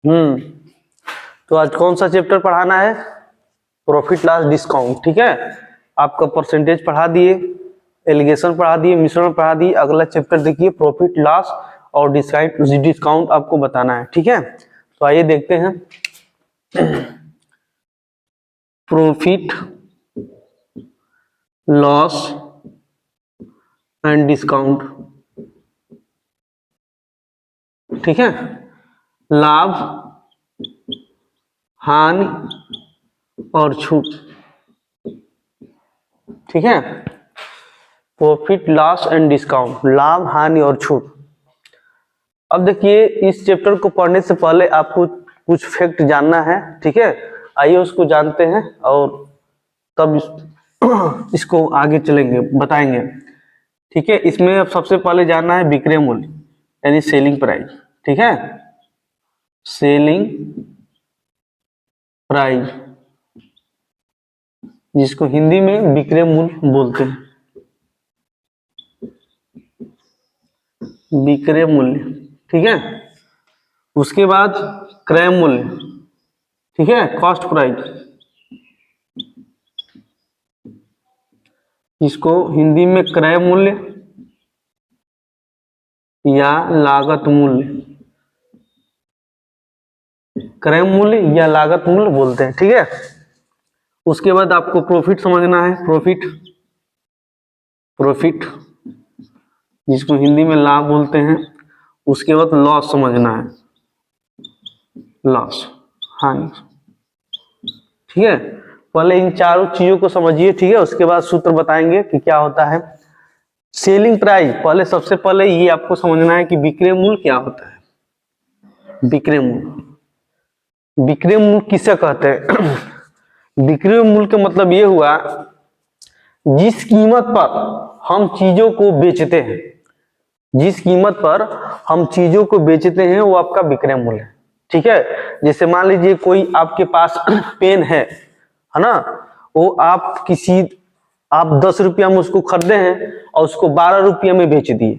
तो आज कौन सा चैप्टर पढ़ाना है? Profit loss discount. ठीक है, आपका परसेंटेज पढ़ा दिए, एलिगेशन पढ़ा दिए, मिश्रण पढ़ा दिए। अगला चैप्टर देखिए प्रॉफिट लॉस और डिस्काउंट आपको बताना है। ठीक है, तो आइए देखते हैं। Profit loss and discount. ठीक है, लाभ, हानि और छूट। ठीक है, प्रॉफिट लॉस एंड डिस्काउंट, लाभ, हानि और छूट। अब देखिए, इस चैप्टर को पढ़ने से पहले आपको कुछ फैक्ट जानना है। ठीक है, आइए उसको जानते हैं और तब इसको आगे चलेंगे, बताएंगे। ठीक है, इसमें अब सबसे पहले जानना है विक्रय मूल्य यानी सेलिंग प्राइस। ठीक है, सेलिंग प्राइस जिसको हिंदी में विक्रय मूल्य बोलते हैं। विक्रय मूल्य। ठीक है, उसके बाद क्रय मूल्य। ठीक है, कॉस्ट प्राइस इसको हिंदी में क्रय मूल्य या लागत मूल्य, क्रय मूल्य या लागत मूल्य बोलते हैं। ठीक है, उसके बाद आपको प्रॉफिट समझना है। प्रॉफिट जिसको हिंदी में लाभ बोलते हैं। उसके बाद लॉस समझना है, लॉस, हानि। ठीक है, पहले इन चारों चीजों को समझिए। ठीक है, उसके बाद सूत्र बताएंगे कि क्या होता है सेलिंग प्राइस। पहले सबसे पहले ये आपको समझना है कि विक्रय मूल्य क्या होता है। विक्रय मूल्य, विक्रय मूल्य किसे कहते हैं? विक्रय मूल्य का मतलब ये हुआ जिस कीमत पर हम चीजों को बेचते हैं, जिस कीमत पर हम चीजों को बेचते हैं वो आपका विक्रय मूल्य है। ठीक है, जैसे मान लीजिए कोई आपके पास पेन है ना, वो आप 10 रुपया में उसको खरीदे हैं और उसको 12 रुपया में बेच दिए।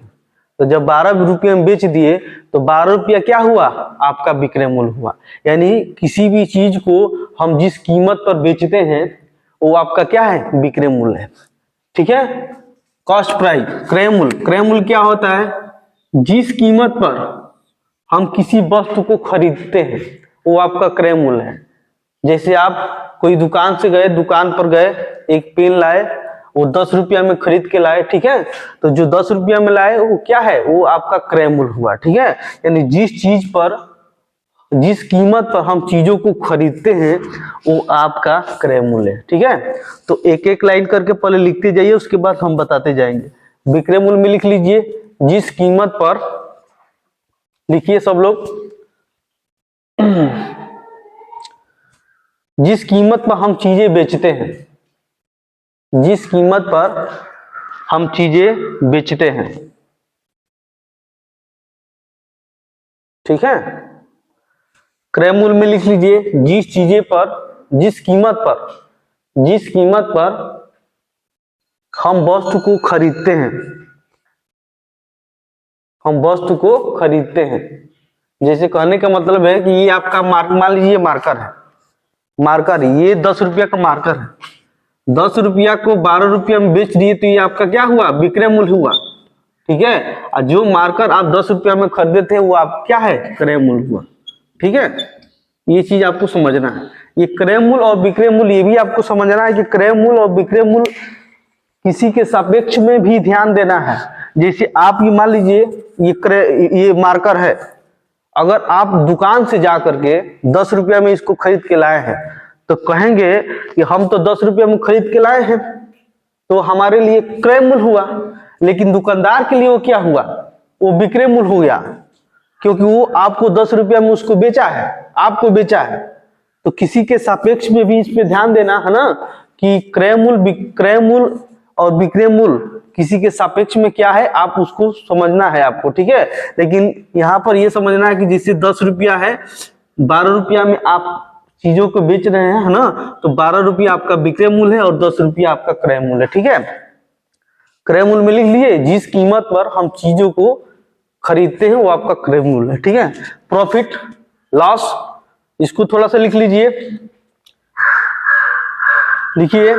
तो जब 12 रुपये में बेच दिए तो 12 रुपया क्या हुआ? आपका विक्रय मूल्य हुआ। यानी किसी भी चीज को हम जिस कीमत पर बेचते हैं वो आपका क्या है? विक्रय मूल्य है। ठीक है, कॉस्ट प्राइस, क्रय मूल्य। क्रय मूल्य क्या होता है? जिस कीमत पर हम किसी वस्तु को खरीदते हैं वो आपका क्रय मूल्य है। जैसे आप कोई दुकान से गए, दुकान पर गए, एक पेन लाए, वो 10 रुपया में खरीद के लाए। ठीक है, तो जो 10 रुपया में लाए वो क्या है? वो आपका क्रय मूल्य हुआ। ठीक है, यानी जिस चीज पर, जिस कीमत पर हम चीजों को खरीदते हैं वो आपका क्रय मूल्य है। ठीक है, तो एक एक लाइन करके पहले लिखते जाइए, उसके बाद हम बताते जाएंगे। विक्रय मूल्य में लिख लीजिए जिस कीमत पर, लिखिए सब लोग, जिस कीमत पर हम चीजें बेचते हैं, जिस कीमत पर हम चीजें बेचते हैं। ठीक है, क्रय मूल्य में लिख लीजिए जिस चीजें पर, जिस कीमत पर, जिस कीमत पर हम वस्तु को खरीदते हैं, हम वस्तु को खरीदते हैं। जैसे कहने का मतलब है कि ये आपका मान लीजिए मार्कर है, मार्कर, ये 10 रुपया का मार्कर है। 10 रुपया को 12 रुपया में बेच दिए तो ये आपका क्या हुआ? विक्रय मूल्य हुआ। ठीक है, और जो मार्कर आप 10 रुपया में खरीदे थे वो आप क्या है? क्रय मूल्य हुआ। ठीक है, ये चीज आपको समझना है। ये क्रय मूल्य और विक्रय मूल्य ये भी आपको समझना है कि क्रय मूल्य और विक्रय मूल्य किसी के सापेक्ष में भी ध्यान देना है। जैसे आप ये मान लीजिए ये मार्कर है, अगर आप दुकान से जा करके 10 रुपया में इसको खरीद के लाए हैं तो कहेंगे कि हम तो 10 रुपया में खरीद के लाए हैं, तो हमारे लिए क्रय मूल्य हुआ। लेकिन दुकानदार के लिए वो क्या हुआ? वो विक्रय मूल्य हो गया, क्योंकि वो आपको 10 रुपया में उसको बेचा है, आपको बेचा है। तो किसी के सापेक्ष में भी इस पे ध्यान देना है ना, कि क्रय मूल्य और विक्रय मूल्य किसी के सापेक्ष में क्या है, आप उसको समझना है आपको। ठीक है, लेकिन यहाँ पर ये समझना है कि जिससे 10 रुपया है, 12 रुपया में आप चीजों को बेच रहे हैं, है ना, तो 12 रुपया आपका विक्रय मूल्य है और 10 रुपया आपका क्रय मूल्य है। ठीक है, क्रय मूल्य में लिख लिए जिस कीमत पर हम चीजों को खरीदते हैं वो आपका क्रय मूल्य है। ठीक है, प्रॉफिट लॉस। इसको थोड़ा सा लिख लीजिए, लिखिए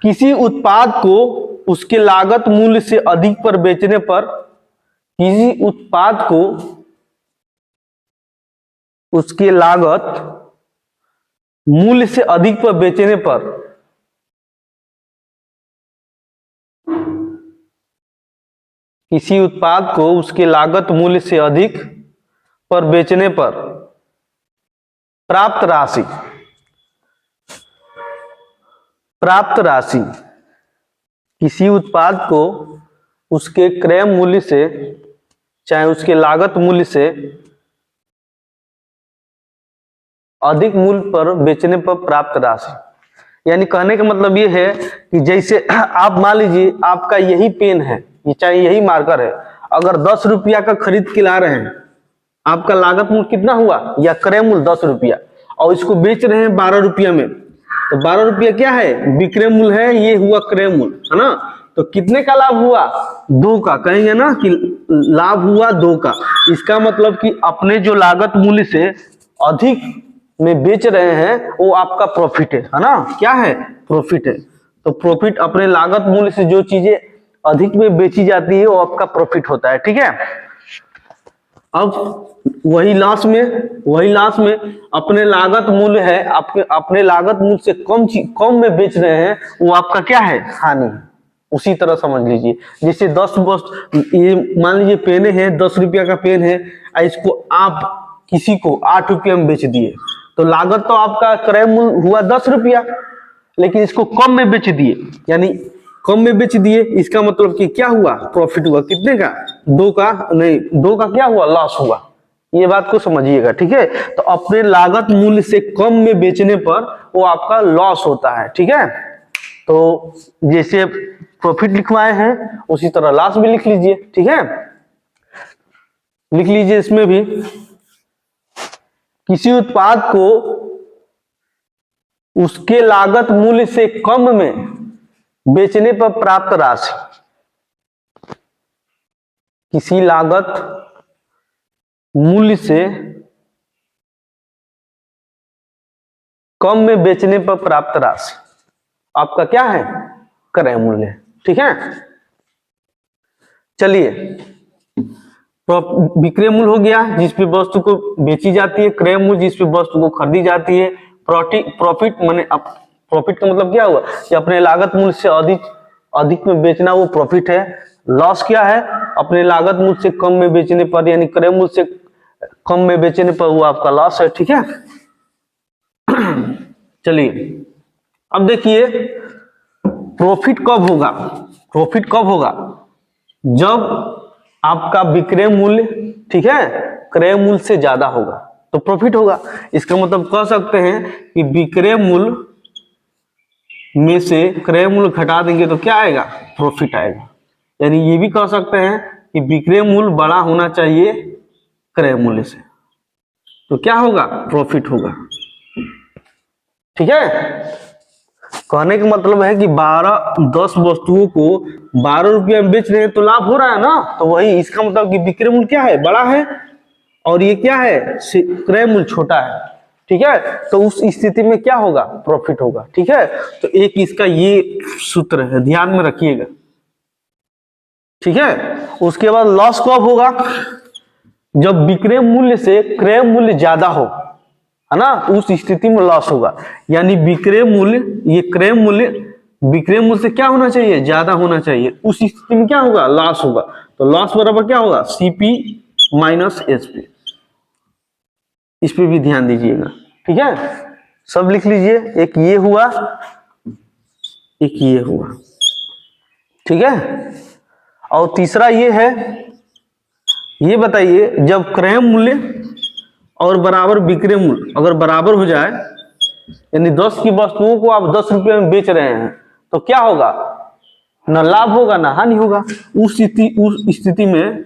किसी उत्पाद को उसके लागत मूल्य से अधिक पर बेचने पर, किसी उत्पाद को उसके लागत मूल्य से अधिक पर बेचने पर किसी उत्पाद को उसके लागत मूल्य से अधिक पर बेचने पर प्राप्त राशि, प्राप्त राशि किसी उत्पाद को उसके क्रय मूल्य से, चाहे उसके लागत मूल्य से अधिक मूल्य पर बेचने पर प्राप्त राशि। यानी कहने का मतलब ये है कि जैसे आप मान लीजिए आपका यही पेन है, ये चाहे यही मार्कर है, अगर 10 रुपया का खरीद के ला रहे हैं, आपका लागत मूल्य कितना हुआ या क्रय मूल्य 10 रुपया, और इसको बेच रहे हैं 12 रुपया में, तो 12 रुपया क्या है, विक्रय मूल्य है, ये हुआ क्रय मूल्य, है ना। तो कितने का लाभ हुआ, 2 का, कहेंगे ना कि लाभ हुआ 2 का। इसका मतलब कि अपने जो लागत मूल्य से अधिक में बेच रहे हैं वो आपका प्रॉफिट है ना, क्या है, प्रॉफिट है। तो प्रॉफिट अपने लागत मूल्य से जो चीजें अधिक में बेची जाती है वो आपका प्रॉफिट होता है, ठीक है। अब वही लॉस में अपने लागत मूल्य है, अपने लागत मूल्य से कम में बेच रहे हैं, वो आपका क्या है, हानि। उसी तरह समझ लीजिए, जैसे 10 ये मान लीजिए पेन है, 10 रुपया का पेन है, इसको आप किसी को 8 रुपया में बेच दिए, तो लागत तो आपका क्रय मूल्य हुआ 10 रुपया, लेकिन इसको कम में बेच दिए, यानी कम में बेच दिए, इसका मतलब कि क्या हुआ, प्रॉफिट हुआ। कितने का, 2 का, नहीं 2 का क्या हुआ, लॉस हुआ। ये बात को समझिएगा, ठीक है। तो अपने लागत मूल्य से कम में बेचने पर वो आपका लॉस होता है, ठीक है। तो जैसे प्रॉफिट लिखवाए हैं उसी तरह लॉस भी लिख लीजिए, ठीक है। लिख लीजिए इसमें भी, किसी उत्पाद को उसके लागत मूल्य से कम में बेचने पर प्राप्त राशि, किसी लागत मूल्य से कम में बेचने पर प्राप्त राशि आपका क्या है, क्रय मूल्य, ठीक है। चलिए, विक्रय मूल्य हो गया जिस पे वस्तु को बेची जाती है, क्रय मूल्य जिस पे वस्तु को खरीदी जाती है, प्रॉफिट माने प्रॉफिट का मतलब क्या हुआ कि अपने लागत मूल्य से अधिक में बेचना, वो प्रॉफिट है। लॉस क्या है, अपने लागत मूल्य से कम में बेचने पर, यानी क्रय मूल्य से कम में बेचने पर वो आपका लॉस है, ठीक है। चलिए अब देखिए प्रॉफिट कब होगा, प्रॉफिट कब होगा, जब आपका विक्रय मूल्य, ठीक है, क्रय मूल्य से ज्यादा होगा तो प्रॉफिट होगा। इसका मतलब कह सकते हैं कि विक्रय मूल्य में से क्रय मूल्य घटा देंगे तो क्या आएगा, प्रॉफिट आएगा। यानी ये भी कह सकते हैं कि विक्रय मूल्य बड़ा होना चाहिए क्रय मूल्य से, तो क्या होगा, प्रॉफिट होगा, ठीक है। कहने का मतलब है कि 10 वस्तुओं को 12 रुपया में बेच रहे हैं तो लाभ हो रहा है ना, तो वही इसका मतलब कि विक्रय मूल्य क्या है, बड़ा है, और ये क्या है, क्रय मूल्य छोटा है, ठीक है। तो उस स्थिति में क्या होगा, प्रॉफिट होगा, ठीक है। तो एक इसका ये सूत्र है, ध्यान में रखिएगा, ठीक है। उसके बाद लॉस कब होगा, जब विक्रय मूल्य से क्रय मूल्य ज्यादा हो, है ना, उस स्थिति में लॉस होगा। यानी विक्रय मूल्य, ये क्रय मूल्य विक्रय मूल्य से क्या होना चाहिए, ज्यादा होना चाहिए, उस स्थिति में क्या होगा, लॉस होगा। तो लॉस बराबर क्या होगा, सीपी माइनस एसपी। इस पे भी ध्यान दीजिएगा, ठीक है। सब लिख लीजिए, एक ये हुआ, एक ये हुआ, ठीक है। और तीसरा ये है, ये बताइए जब क्रय मूल्य और बराबर विक्रय मूल्य अगर बराबर हो जाए, यानी 10 की वस्तुओं को आप 10 रुपये में बेच रहे हैं, तो क्या होगा, न लाभ होगा न हानि होगा। उस स्थिति में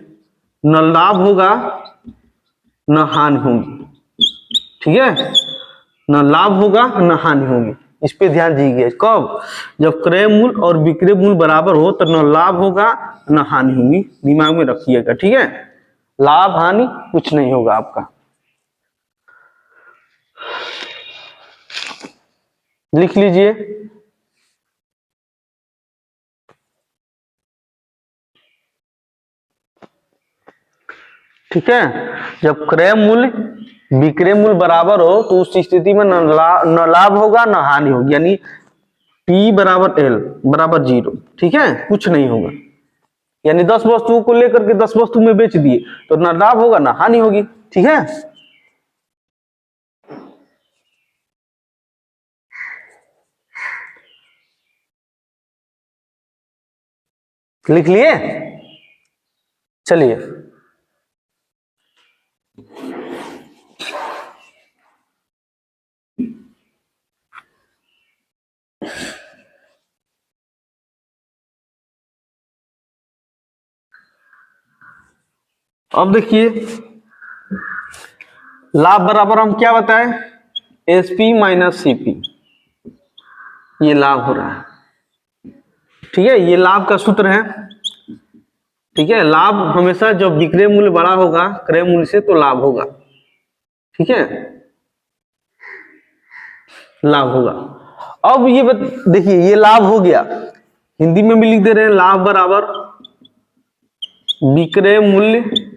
न लाभ होगा न हानि होगी, ठीक है, न लाभ होगा न हानि होगी। इस पे ध्यान दीजिए, कब, जब क्रय मूल्य और विक्रय मूल्य बराबर हो तो न लाभ होगा न हानि होगी, दिमाग में रखिएगा, ठीक है। लाभ हानि कुछ नहीं होगा आपका। लिख लीजिए। ठीक है, जब क्रय मूल्य विक्रय मूल्य बराबर हो तो उस स्थिति में न लाभ होगा न हानि होगी, यानी P बराबर L बराबर 0। ठीक है, कुछ नहीं होगा, यानी 10 वस्तुओं को लेकर के 10 वस्तु में बेच दिए तो ना लाभ होगा ना हानि होगी। ठीक है, लिख लिए। चलिए अब देखिए, लाभ बराबर हम क्या बताएं, एसपी माइनस सीपी, ये लाभ हो रहा है। ठीक है, ये लाभ का सूत्र है। ठीक है, लाभ हमेशा जब विक्रय मूल्य बड़ा होगा क्रय मूल्य से तो लाभ होगा। ठीक है, लाभ होगा। अब ये देखिए, ये लाभ हो गया, हिंदी में भी लिख दे रहे हैं, लाभ बराबर विक्रय मूल्य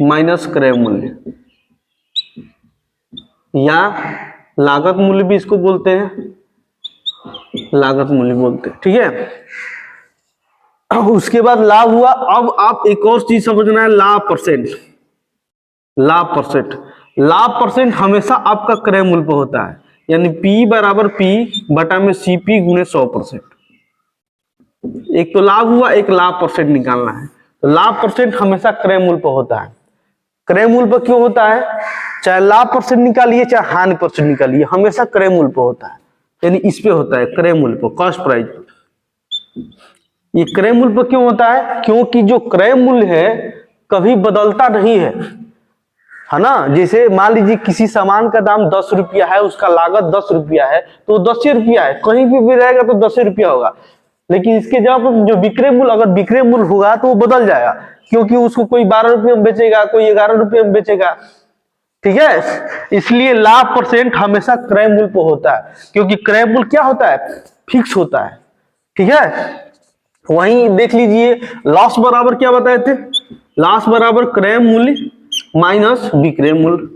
माइनस क्रय मूल्य, या लागत मूल्य भी इसको बोलते हैं, लागत मूल्य बोलते हैं। ठीक है, उसके बाद लाभ हुआ। अब आप एक और चीज समझना है, लाभ परसेंट। लाभ परसेंट, लाभ परसेंट हमेशा आपका क्रय मूल्य पर होता है, यानी P बराबर P बटा में CP गुणे 100%। एक तो लाभ हुआ, एक लाभ परसेंट निकालना है। तो लाभ परसेंट हमेशा क्रय मूल्य पर होता है। क्रय मूल्य पर क्यों होता है, चाहे लाभ परसेंट निकालिए चाहे हानि परसेंट निकालिए, हमेशा क्रय मूल्य पर होता है, यानी इस पे होता है क्रय मूल्य पर, कॉस्ट प्राइस। ये क्रय मूल्य पर क्यों होता है, क्योंकि जो क्रय मूल्य है कभी बदलता नहीं है ना। जैसे मान लीजिए किसी सामान का दाम 10 रुपया है, उसका लागत 10 रुपया है, तो 10 रुपया है, कहीं भी रहेगा तो 10 रुपया होगा। लेकिन इसके जब जो विक्रय मूल्य, अगर विक्रय मूल्य होगा तो वो बदल जाएगा, क्योंकि उसको कोई 12 रुपये में बेचेगा, कोई 11 रुपये में बेचेगा। ठीक है, इसलिए लाभ परसेंट हमेशा क्रय मूल्य पर होता है, क्योंकि क्रय मूल्य क्या होता है, फिक्स होता है। ठीक है, वहीं देख लीजिए, लॉस बराबर क्या बताए थे, लॉस बराबर क्रय मूल्य माइनस विक्रय मूल्य।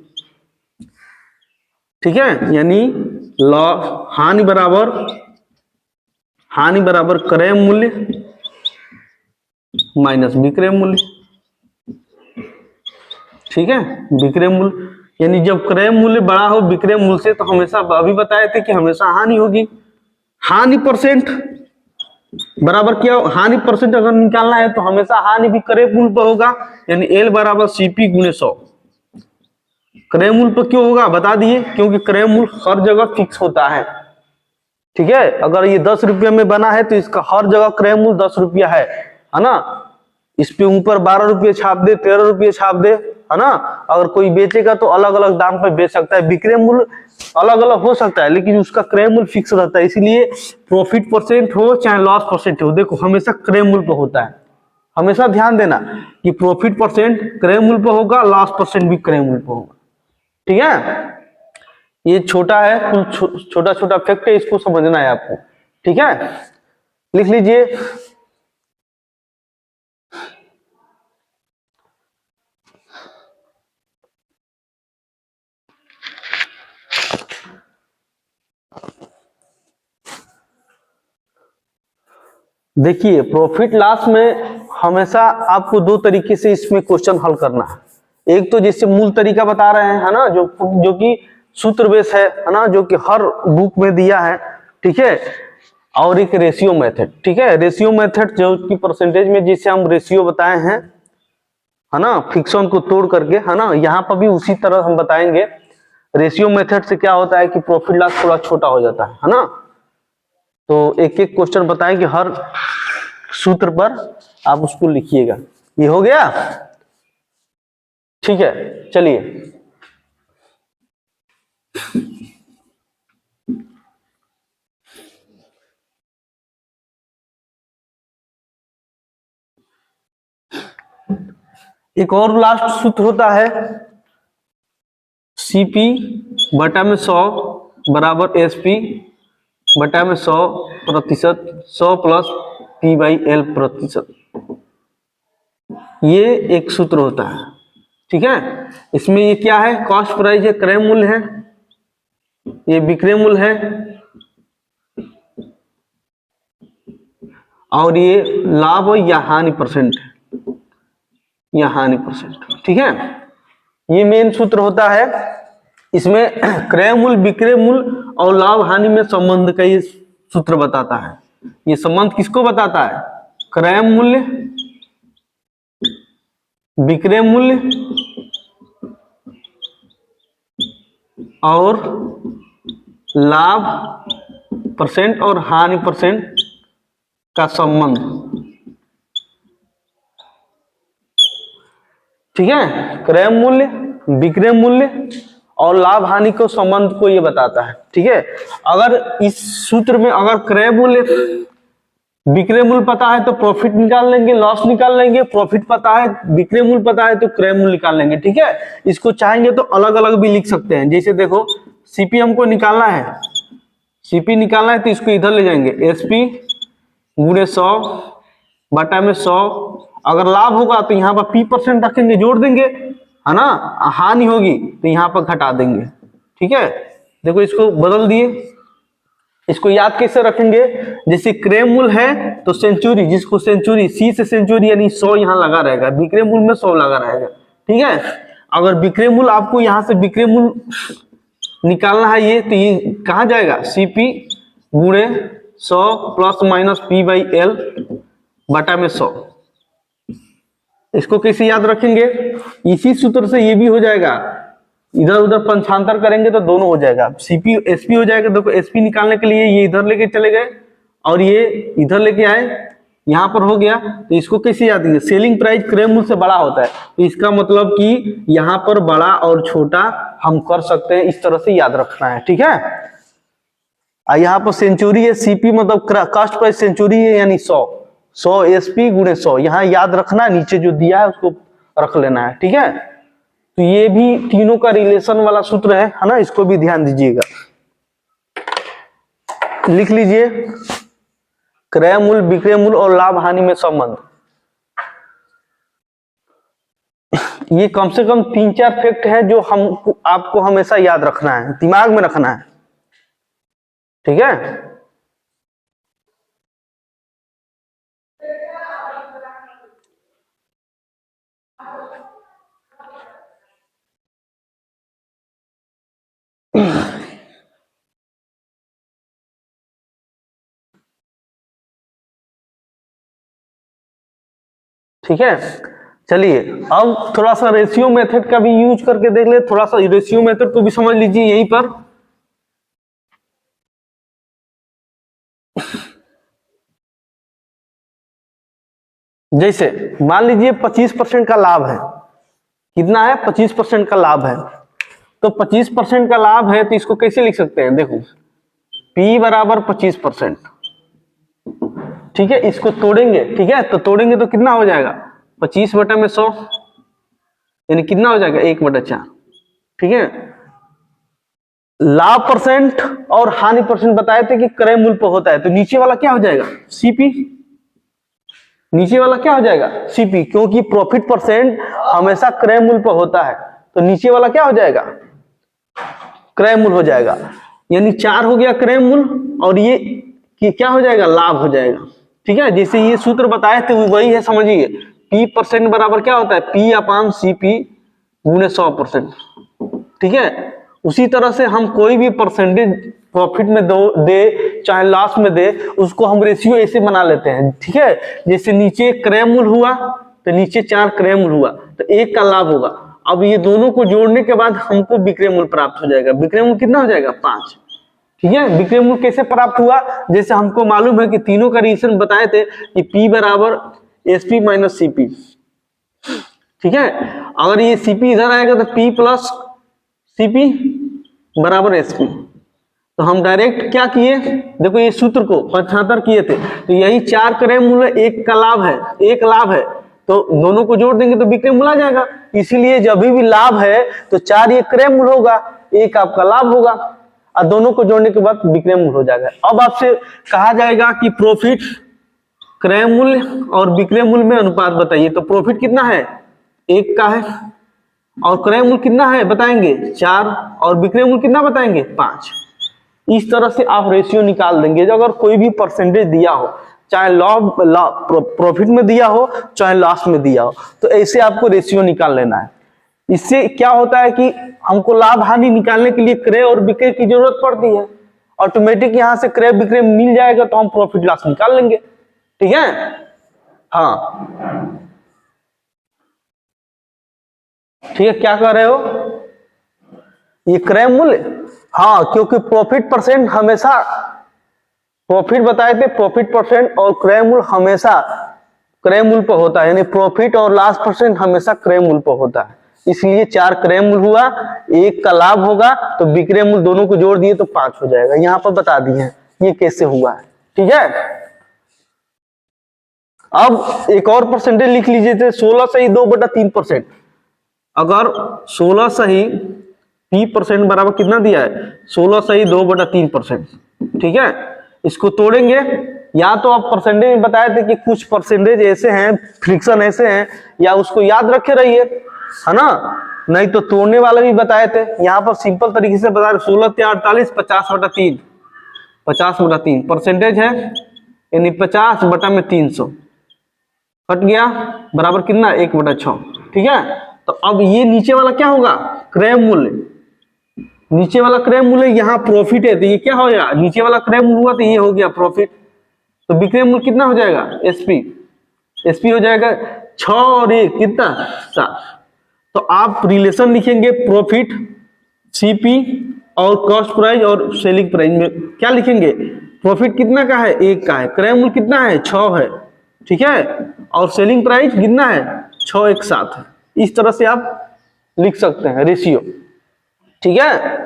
ठीक है, यानी हानि बराबर क्रय मूल्य माइनस विक्रय मूल्य। ठीक है, विक्रय मूल्य, यानी जब क्रय मूल्य बड़ा हो विक्रय मूल्य से तो हमेशा, अभी बताए थे कि हमेशा हानि होगी। हानि परसेंट बराबर क्या, हानि परसेंट अगर निकालना है तो हमेशा हानि भी क्रय मूल्य पर होगा, यानी L बराबर CP गुणे 100। क्रय मूल्य पर क्यों होगा बता दिए, क्योंकि क्रय मूल्य हर जगह फिक्स होता है। ठीक है, अगर ये 10 रुपये में बना है तो इसका हर जगह क्रय मूल्य 10 रुपया है ना। इस पे ऊपर 12 रुपये छाप दे, 13 रुपये छाप दे, है ना। अगर कोई बेचेगा तो अलग अलग दाम पर बेच सकता है, विक्रय मूल्य अलग अलग हो सकता है, लेकिन उसका क्रय मूल्य फिक्स रहता है। इसलिए प्रॉफिट परसेंट हो चाहे लॉस परसेंट हो, देखो हमेशा क्रय मूल्य पर होता है। हमेशा ध्यान देना कि प्रॉफिट परसेंट क्रय मूल्य पर होगा, लॉस परसेंट भी क्रय मूल्य पर होगा। ठीक है, ये छोटा है, कुल छोटा छोटा फैक्ट है, इसको समझना है आपको। ठीक है, लिख लीजिए। देखिए, प्रॉफिट लॉस में हमेशा आपको दो तरीके से इसमें क्वेश्चन हल करना है। एक तो जैसे मूल तरीका बता रहे हैं, है ना, जो कि सूत्र बेस है ना, जो कि हर बुक में दिया है। ठीक है, और एक रेशियो मेथड। ठीक है, रेशियो मेथड जो कि परसेंटेज में जिसे हम रेशियो बताए हैं, है ना, फिक्शन को तोड़ करके, है ना, यहाँ पर भी उसी तरह हम बताएंगे। रेशियो मेथड से क्या होता है कि प्रॉफिट लॉस थोड़ा छोटा हो जाता है ना। तो एक एक क्वेश्चन बताएंगे हर सूत्र पर, आप उसको लिखिएगा। ये हो गया, ठीक है। चलिए, एक और लास्ट सूत्र होता है CP बटा में 100 बराबर SP बटा में 100%, 100 प्लस P/L प्रतिशत, ये एक सूत्र होता है। ठीक है, इसमें ये क्या है, कॉस्ट प्राइस है, क्रय मूल्य है, ये विक्रय मूल्य है, और ये लाभ या हानि परसेंट है, या हानि परसेंट। ठीक है, ये मेन सूत्र होता है। इसमें क्रय मूल्य, विक्रय मूल्य और लाभ हानि में संबंध का ये सूत्र बताता है। ये संबंध किसको बताता है, क्रय मूल्य, विक्रय मूल्य और लाभ परसेंट और हानि परसेंट का संबंध। ठीक है, क्रय मूल्य, विक्रय मूल्य और लाभ हानि को संबंध को ये बताता है। ठीक है, अगर इस सूत्र में अगर क्रय मूल्य, विक्रय मूल्य पता है तो प्रॉफिट निकाल लेंगे, लॉस निकाल लेंगे, प्रॉफिट पता है, विक्रय मूल्य पता है तो क्रय मूल्य निकाल लेंगे। ठीक है, इसको चाहेंगे तो अलग अलग भी लिख सकते हैं। जैसे देखो सीपी हमको निकालना है, सीपी निकालना है तो इसको इधर ले जाएंगे, एसपी गुणे 100 बटा में 100। अगर लाभ होगा तो यहाँ पर P% रखेंगे, जोड़ देंगे, है ना। हानि होगी तो यहाँ पर घटा देंगे। ठीक है, देखो इसको बदल दिए। इसको याद कैसे रखेंगे, जैसे क्रय मूल्य है तो सेंचुरी, जिसको सेंचुरी, सी से सेंचुरी यानी 100 यहाँ लगा रहेगा, विक्रय मूल्य में 100 लगा रहेगा। ठीक है, अगर विक्रय मूल्य आपको यहाँ से विक्रय मूल्य निकालना है ये, तो ये कहाँ जाएगा, CP गुणे 100 प्लस माइनस P/L बटा में 100। इसको कैसे याद रखेंगे, इसी सूत्र से ये भी हो जाएगा, इधर उधर पंचांतर करेंगे तो दोनों हो जाएगा, CP SP हो जाएगा। देखो SP निकालने के लिए ये इधर लेके चले गए और ये इधर लेके आए, यहाँ पर हो गया। तो इसको कैसे याद करेंगे, सेलिंग प्राइस क्रय मूल्य से बड़ा होता है, तो इसका मतलब कि यहाँ पर बड़ा और छोटा हम कर सकते हैं, इस तरह से याद रखना है। ठीक है, यहाँ पर सेंचुरी है, CP मतलब कॉस्ट प्राइस सेंचुरी है यानी 100 SP गुणे 100, यहाँ याद रखना, नीचे जो दिया है उसको रख लेना है। ठीक है, तो ये भी तीनों का रिलेशन वाला सूत्र है ना, इसको भी ध्यान दीजिएगा। लिख लीजिए, क्रय मूल्य, विक्रय मूल्य और लाभ हानि में संबंध। ये कम से कम 3-4 फैक्ट है जो हम आपको हमेशा याद रखना है, दिमाग में रखना है। ठीक है, ठीक है। चलिए अब थोड़ा सा रेशियो मेथड का भी यूज करके देख ले, थोड़ा सा रेशियो मेथड को भी समझ लीजिए यहीं पर। जैसे मान लीजिए 25% का लाभ है, कितना है, 25% का लाभ है, तो 25% का लाभ है तो इसको कैसे लिख सकते हैं, देखो P बराबर 25%। ठीक है, इसको तोड़ेंगे, ठीक है, तो तोड़ेंगे तो कितना हो जाएगा, 25 बटा में 100 यानी कितना हो जाएगा, 1/4। ठीक है, लाभ परसेंट और हानि परसेंट बताए थे कि क्रय मूल्य पर होता है, तो नीचे वाला क्या हो जाएगा, CP, नीचे वाला क्या हो जाएगा, CP, क्योंकि प्रॉफिट परसेंट हमेशा क्रय मूल्य पर होता है, तो नीचे वाला क्या हो जाएगा, क्रय मूल्य हो जाएगा। यानी 4 हो गया क्रय मूल्य और ये क्या हो जाएगा, लाभ हो जाएगा। ठीक है, जैसे ये सूत्र बताए थे वही है, समझिए P% बराबर क्या होता है, P/CP गुणे 100%। ठीक है, उसी तरह से हम कोई भी परसेंटेज प्रॉफिट में दे चाहे लॉस में दे, उसको हम रेशियो ऐसे बना लेते हैं। ठीक है, जैसे नीचे क्रय मूल्य हुआ तो नीचे 4 क्रय मूल्य हुआ तो 1 का लाभ होगा। अब ये दोनों को जोड़ने के बाद हमको विक्रय मूल्य प्राप्त हो जाएगा। विक्रय मूल्य कितना हो जाएगा, 5। ठीक है, विक्रय मूल्य कैसे प्राप्त हुआ, जैसे हमको मालूम है कि तीनों का रिलेशन बताए थे कि P बराबर SP माइनस CP। ठीक है, अगर ये CP इधर आएगा तो P प्लस CP बराबर SP। तो हम डायरेक्ट क्या किए, देखो ये सूत्र को 75 किए थे, तो यही 4 क्रय मूल्य 1 का लाभ है, 1 लाभ है, तो दोनों को जोड़ देंगे तो विक्रय मूल्य आ जाएगा। इसीलिए जब भी लाभ है तो 4 ये क्रय मूल्य होगा, 1 आपका लाभ होगा। और दोनों को जोड़ने के बाद विक्रय मूल्य हो जाएगा। अब आपसे कहा जाएगा कि प्रॉफिट क्रय मूल्य और विक्रय मूल्य में अनुपात बताइए। तो प्रॉफिट कितना है, 1 का है, और क्रय मूल्य कितना है बताएंगे 4, और विक्रय मूल्य कितना बताएंगे 5। इस तरह से आप रेशियो निकाल देंगे। अगर कोई भी परसेंटेज दिया हो, चाहे प्रॉफिट में दिया हो चाहे लॉस में दिया हो, तो ऐसे आपको रेशियो निकाल लेना है। इससे क्या होता है कि हमको लाभ हानि निकालने के लिए क्रय और विक्रय की जरूरत पड़ती है। ऑटोमेटिक यहां से क्रय विक्रय मिल जाएगा तो हम प्रॉफिट लॉस निकाल लेंगे। ठीक है, हाँ ठीक है। क्या कर रहे हो, ये क्रय मूल्य, हाँ क्योंकि प्रॉफिट परसेंट हमेशा, प्रॉफिट बताए थे प्रॉफिट परसेंट और क्रय मूल्य हमेशा क्रय मूल्य पर होता है, यानी प्रॉफिट और लॉस परसेंट हमेशा क्रय मूल्य पर होता है। इसलिए 4 क्रय मूल्य हुआ, 1 का लाभ होगा, तो विक्रय मूल्य दोनों को जोड़ दिए तो 5 हो जाएगा। यहाँ पर बता दिए हैं ये कैसे हुआ है। ठीक है, अब एक और परसेंटेज लिख लीजिए थे, 16 सही 2/3%। अगर 16 सही P% बराबर कितना दिया है, 16 सही 2/3%। ठीक है, इसको तोड़ेंगे, या तो आप परसेंटेज में बताए थे कि कुछ परसेंटेज ऐसे हैं, फ्रिक्शन ऐसे हैं, या उसको याद रखे रहिए, है ना, नहीं तो तोड़ने वाला भी बताए थे। यहाँ पर सिंपल तरीके से बता रहे, 16 × 48 50/3, 50/3 परसेंटेज है, यानी 50/300 कट गया, बराबर कितना 1/6। ठीक है, तो अब ये नीचे वाला क्या होगा, क्रय मूल्य, नीचे वाला क्रय मूल्य यहाँ प्रॉफिट है, तो ये क्या हो गया, नीचे वाला क्रय मूल्य हुआ तो ये हो गया प्रॉफिट। तो विक्रय मूल्य कितना हो जाएगा, एसपी हो जाएगा 6 और 1 कितना 7। तो आप रिलेशन लिखेंगे प्रॉफिट सीपी और कॉस्ट प्राइस और सेलिंग प्राइस में क्या लिखेंगे, प्रॉफिट कितना का है 1 का है, क्रय मूल्य कितना है 6 है। ठीक है, और सेलिंग प्राइस कितना है 6 1 7 है। इस तरह से आप लिख सकते हैं रेशियो। ठीक है,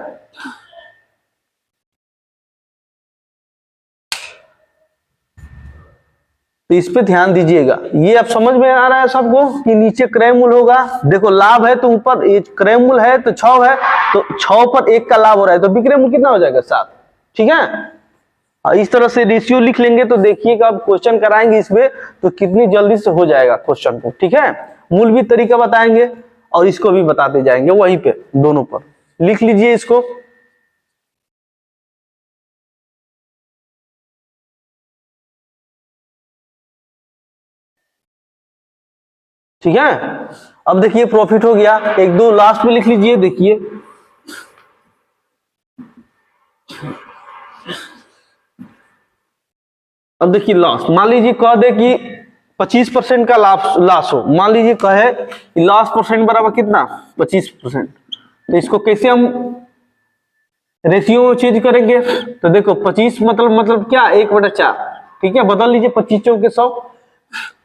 तो इस पे ध्यान दीजिएगा। ये अब समझ में आ रहा है सबको कि नीचे क्रय मूल्य होगा, देखो लाभ है तो ऊपर क्रय मूल्य है तो 6 है, तो 6 पर 1 का लाभ हो रहा है, तो विक्रय मूल्य कितना हो जाएगा 7। ठीक है, इस तरह से रेशियो लिख लेंगे तो देखिएगा अब क्वेश्चन कराएंगे इसमें तो कितनी जल्दी से हो जाएगा क्वेश्चन को। ठीक है, मूल भी तरीका बताएंगे और इसको भी बताते जाएंगे, वहीं पे दोनों पर लिख लीजिए इसको। ठीक है, अब देखिए प्रॉफिट हो गया, 1 2 लास्ट में लिख लीजिए। देखिए अब देखिए लॉस, मान लीजिए कह दे कि 25% का लॉस हो, मान लीजिए कहे कि लॉस परसेंट बराबर कितना 25%, तो इसको कैसे हम रेशियो में चेंज करेंगे, तो देखो 25 मतलब क्या 1/4। ठीक है, बदल लीजिए 25 चौके 100।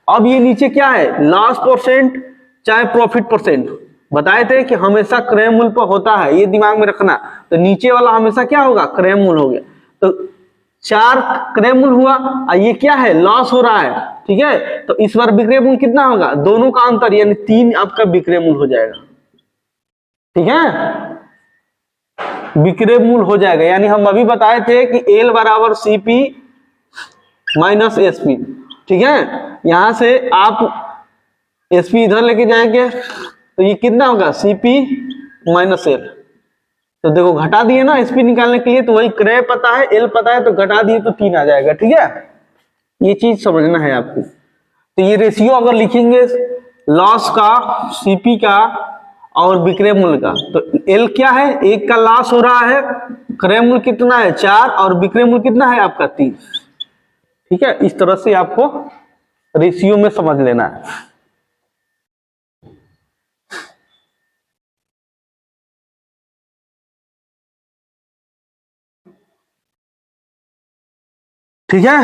अब ये नीचे क्या है, लॉस परसेंट चाहे प्रॉफिट परसेंट, बताए थे कि हमेशा क्रय मूल्य पर होता है, ये दिमाग में रखना। तो नीचे वाला हमेशा क्या होगा, क्रय मूल्य हो गया, तो 4 क्रय मूल्य हुआ, और ये क्या है लॉस हो रहा है। ठीक है, तो इस बार विक्रय मूल्य कितना होगा, दोनों का अंतर यानी 3 आपका विक्रय मूल्य हो जाएगा। ठीक है, विक्रय मूल्य हो जाएगा, यानी हम अभी बताए थे कि एल बराबर सीपी माइनस एसपी। ठीक है, यहां से आप एसपी इधर लेके जाएंगे तो ये कितना होगा सीपी माइनस एल। तो देखो घटा दिए ना एसपी निकालने के लिए, तो वही क्रय पता है एल पता है, तो घटा दिए तो 3 आ जाएगा। ठीक है, ये चीज समझना है आपको। तो ये रेशियो अगर लिखेंगे लॉस का, सीपी का और विक्रय मूल्य का, तो एल क्या है 1 का लॉस हो रहा है, क्रय मूल्य कितना है 4 और विक्रय मूल्य कितना है आपका 3। ठीक है, इस तरह से आपको रेशियो में समझ लेना है। ठीक है,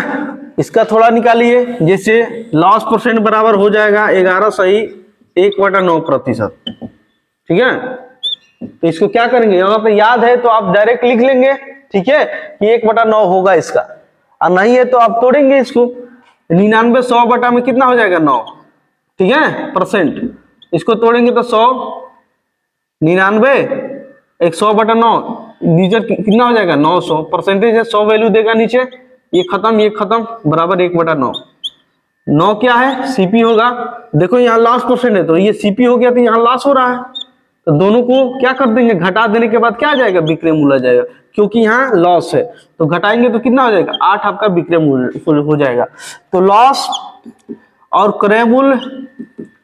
इसका थोड़ा निकालिए, जैसे लॉस परसेंट बराबर हो जाएगा 11 सही 1/9%। ठीक है, तो इसको क्या करेंगे, अगर तो याद है तो आप डायरेक्ट लिख लेंगे। ठीक है, कि 1/9 होगा इसका, और नहीं है तो आप तोड़ेंगे इसको, 99 100 बटा में कितना हो जाएगा 9। ठीक है, परसेंट, इसको तोड़ेंगे तो 100 99 100/9 लीजर कितना हो जाएगा 900, परसेंटेज है 100 वैल्यू देगा नीचे, ये खत्म बराबर 1/9। 9 क्या है सीपी होगा, देखो यहाँ लॉस परसेंट है तो ये सीपी हो गया, तो यहाँ लॉस हो रहा है, तो दोनों को क्या कर देंगे घटा देने के बाद क्या आ जाएगा विक्रय मूल्य आ जाएगा, क्योंकि यहाँ लॉस है तो घटाएंगे तो कितना हो जाएगा 8 आपका विक्रय मूल्य हो जाएगा। तो लॉस और क्रय मूल्य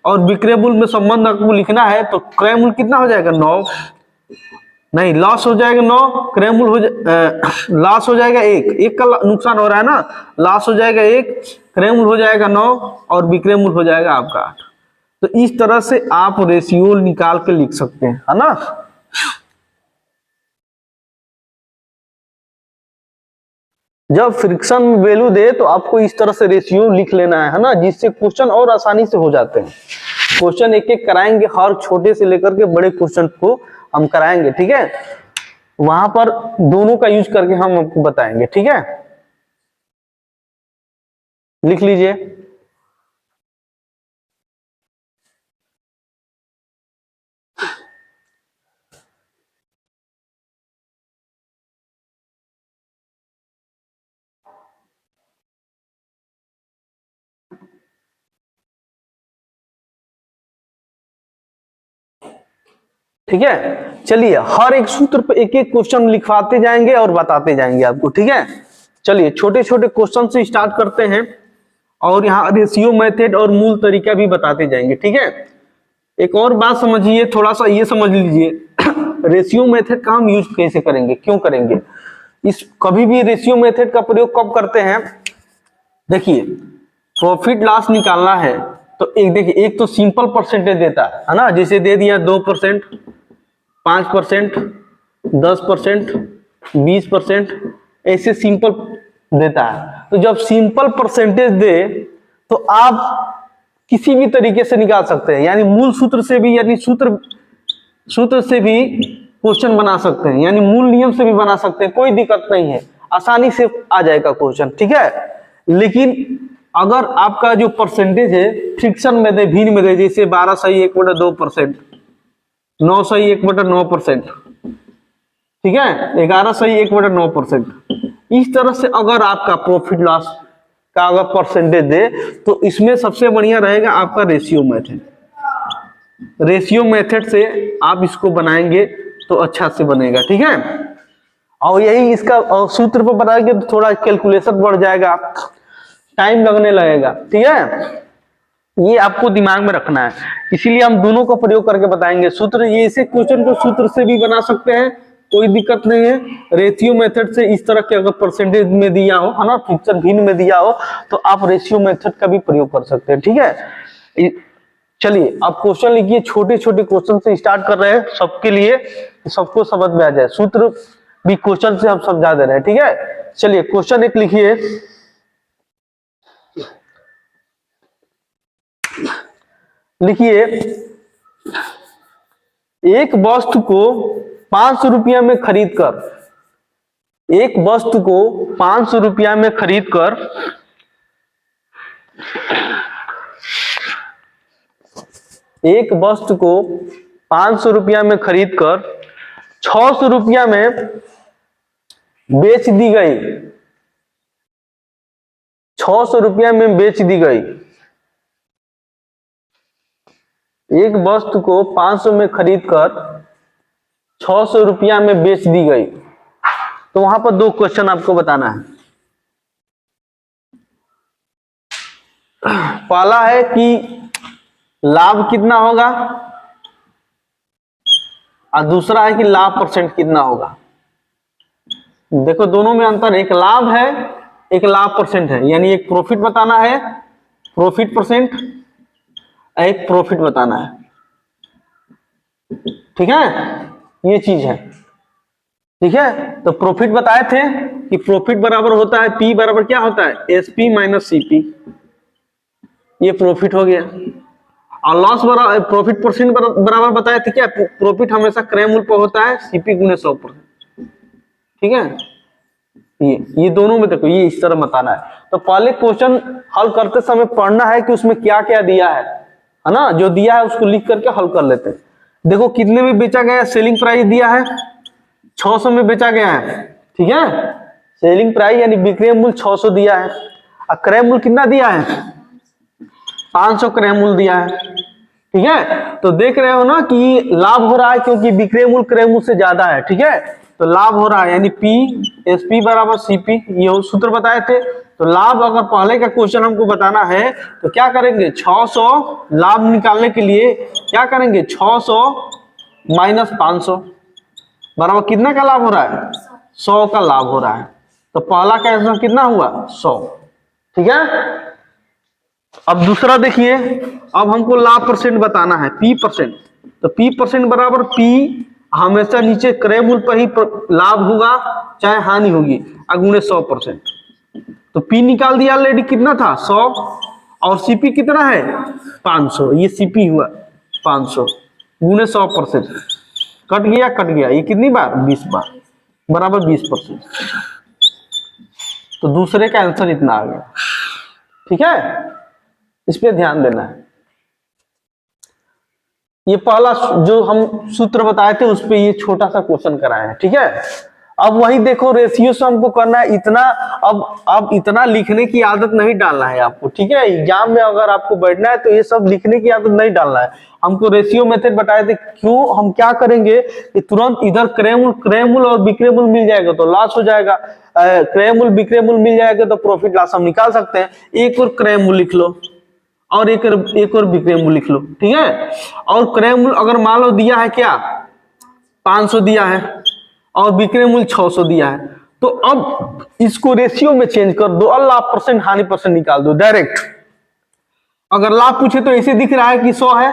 और विक्रय मूल्य में संबंध आपको लिखना है, तो क्रय मूल्य कितना हो जाएगा 9, नहीं लॉस हो जाएगा 9, क्रय मूल्य हो लॉस हो जाएगा 1 का नुकसान हो रहा है ना, लॉस हो जाएगा 1, क्रय मूल्य हो जाएगा 9 और विक्रय मूल्य हो जाएगा आपका 8। तो इस तरह से आप रेशियो निकाल के लिख सकते हैं, है ना। जब फ्रिक्शन वैल्यू दे तो आपको इस तरह से रेशियो लिख लेना है ना, जिससे क्वेश्चन और आसानी से हो जाते हैं। क्वेश्चन एक एक कराएंगे, हर छोटे से लेकर के बड़े क्वेश्चन को हम कराएंगे, ठीक है। वहां पर दोनों का यूज करके हम आपको बताएंगे, ठीक है। लिख लीजिए। ठीक है, चलिए हर एक सूत्र पे एक एक क्वेश्चन लिखवाते जाएंगे और बताते जाएंगे आपको, ठीक है। चलिए छोटे छोटे क्वेश्चन से स्टार्ट करते हैं और यहाँ रेशियो मेथड और मूल तरीका भी बताते जाएंगे, ठीक है। एक और बात समझिए, थोड़ा सा ये समझ लीजिए रेशियो मेथड का हम यूज कैसे करेंगे, क्यों करेंगे, इस कभी भी रेशियो मेथड का प्रयोग कब करते हैं। देखिए प्रॉफिट लॉस निकालना है तो एक देखिए, एक तो सिंपल परसेंटेज देता है ना, जैसे दे दिया 2%, 5%, 10%, 20%, ऐसे सिंपल देता है। तो जब सिंपल परसेंटेज दे तो आप किसी भी तरीके से निकाल सकते हैं, यानी मूल सूत्र से भी, यानी सूत्र से भी क्वेश्चन बना सकते हैं, यानी मूल नियम से भी बना सकते हैं, कोई दिक्कत नहीं है, आसानी से आ जाएगा क्वेश्चन, ठीक है। लेकिन अगर आपका जो परसेंटेज है फ्रिक्शन में दे, भिन्न में दे, जैसे 12 सही 1/2%, 9 सही 1/9%, ठीक है, 11 सही 1/9%, इस तरह से अगर आपका प्रॉफिट लॉस का अगर परसेंटेज दे तो इसमें सबसे बढ़िया रहेगा आपका रेशियो मेथड। रेशियो मेथड से आप इसको बनाएंगे तो अच्छा से बनेगा, ठीक है। और यही इसका सूत्र पर बनाएंगे तो थोड़ा कैलकुलेशन बढ़ जाएगा, टाइम लगने लगेगा, ठीक है। ये आपको दिमाग में रखना है, इसीलिए हम दोनों का प्रयोग करके बताएंगे। सूत्र ये इसे क्वेश्चन को सूत्र से भी बना सकते हैं, कोई दिक्कत नहीं है। रेशियो मेथड से इस तरह के अगर परसेंटेज में दिया हो, है ना, फ्रिक्शन भिन्न में दिया हो तो आप रेशियो मेथड का भी प्रयोग कर सकते हैं, ठीक है। चलिए अब क्वेश्चन लिखिए, छोटे छोटे क्वेश्चन से स्टार्ट कर रहे हैं सबके लिए, सबको समझ में आ जाए, सूत्र भी क्वेश्चन से हम समझा दे रहे हैं, ठीक है। चलिए क्वेश्चन एक लिखिए, एक वस्तु को 500 रुपया में खरीद कर, एक वस्तु को 500 रुपया में खरीद कर एक वस्तु को 500 रुपया में खरीद कर 600 रुपया में बेच दी गई, 600 रुपया में बेच दी गई। एक वस्तु को 500 में खरीद कर 600 रुपया में बेच दी गई, तो वहां पर दो क्वेश्चन आपको बताना है। पहला है कि लाभ कितना होगा और दूसरा है कि लाभ परसेंट कितना होगा। देखो दोनों में अंतर है, एक लाभ है एक लाभ परसेंट है, यानी एक प्रॉफिट बताना है प्रॉफिट परसेंट, एक प्रॉफिट बताना है, ठीक है, ये चीज है, ठीक है। तो प्रॉफिट बताए थे कि प्रॉफिट बराबर होता है पी बराबर क्या होता है एसपी माइनस सीपी, ये प्रॉफिट हो गया। और लॉस बराबर प्रॉफिट परसेंट बराबर बताए थे क्या, प्रॉफिट हमेशा क्रय मूल्य पर होता है सीपी गुने 100%, ठीक है। ये दोनों में देखो, ये इस तरह बताना है। तो पहले क्वेश्चन हल करते समय पढ़ना है कि उसमें क्या क्या दिया है ना, जो दिया है उसको लिख करके हल कर लेते हैं। देखो कितने में बेचा गया, सेलिंग प्राइस दिया है 600 में बेचा गया है, ठीक है। सेलिंग प्राइस यानी विक्रय मूल्य 600 दिया है और क्रय मूल्य कितना दिया है, 500 क्रय मूल्य दिया है, ठीक है। तो देख रहे हो ना कि लाभ हो रहा है क्योंकि विक्रय मूल्य क्रय मूल्य से ज्यादा है, ठीक है। तो लाभ हो रहा है यानी पी एस पी बराबर सीपी, ये सूत्र बताए थे। तो लाभ अगर पहले का क्वेश्चन हमको बताना है तो क्या करेंगे, 600 लाभ निकालने के लिए क्या करेंगे, 600 माइनस 500 बराबर कितना का लाभ हो रहा है, 100 का लाभ हो रहा है। तो पहला का आंसर कितना हुआ, 100, ठीक है। अब दूसरा देखिए, अब हमको लाभ परसेंट बताना है, पी परसेंट। तो पी परसेंट बराबर पी हमेशा नीचे क्रय मूल्य पर ही लाभ होगा चाहे हानि होगी, अगुणे 100%। तो पी निकाल दिया ऑलरेडी, कितना था 100 और सीपी कितना है 500, ये सीपी हुआ 500 गुणे 100%, कट गया, ये कितनी बार 20 बार बराबर 20%। तो दूसरे का आंसर इतना आ गया, ठीक है। इस पे ध्यान देना है। ये पहला जो हम सूत्र बताए थे उस पे ये छोटा सा क्वेश्चन कराए हैं, ठीक है। अब वही देखो रेशियो से हमको करना है इतना, अब इतना लिखने की आदत नहीं डालना है आपको, ठीक है। एग्जाम में अगर आपको बैठना है तो ये सब लिखने की आदत नहीं डालना है। हमको रेशियो मेथड बताए थे, क्यों हम क्या करेंगे कि तुरंत इधर क्रय मूल्य और विक्रय मूल्य मिल जाएगा तो लॉस हो जाएगा, क्रय मूल्य विक्रय मूल्य मिल जाएगा तो प्रॉफिट लॉस हम निकाल सकते हैं। एक और क्रय मूल्य लिख लो और एक और विक्रय मूल्य लिख लो, ठीक है। और क्रय मूल्य अगर मान लो दिया है क्या 500 दिया है और विक्रय मूल्य 600 दिया है, तो अब इसको रेशियो में चेंज कर दो और लाभ परसेंट हानि परसेंट निकाल दो डायरेक्ट। अगर लाभ पूछे तो ऐसे दिख रहा है कि 100 है,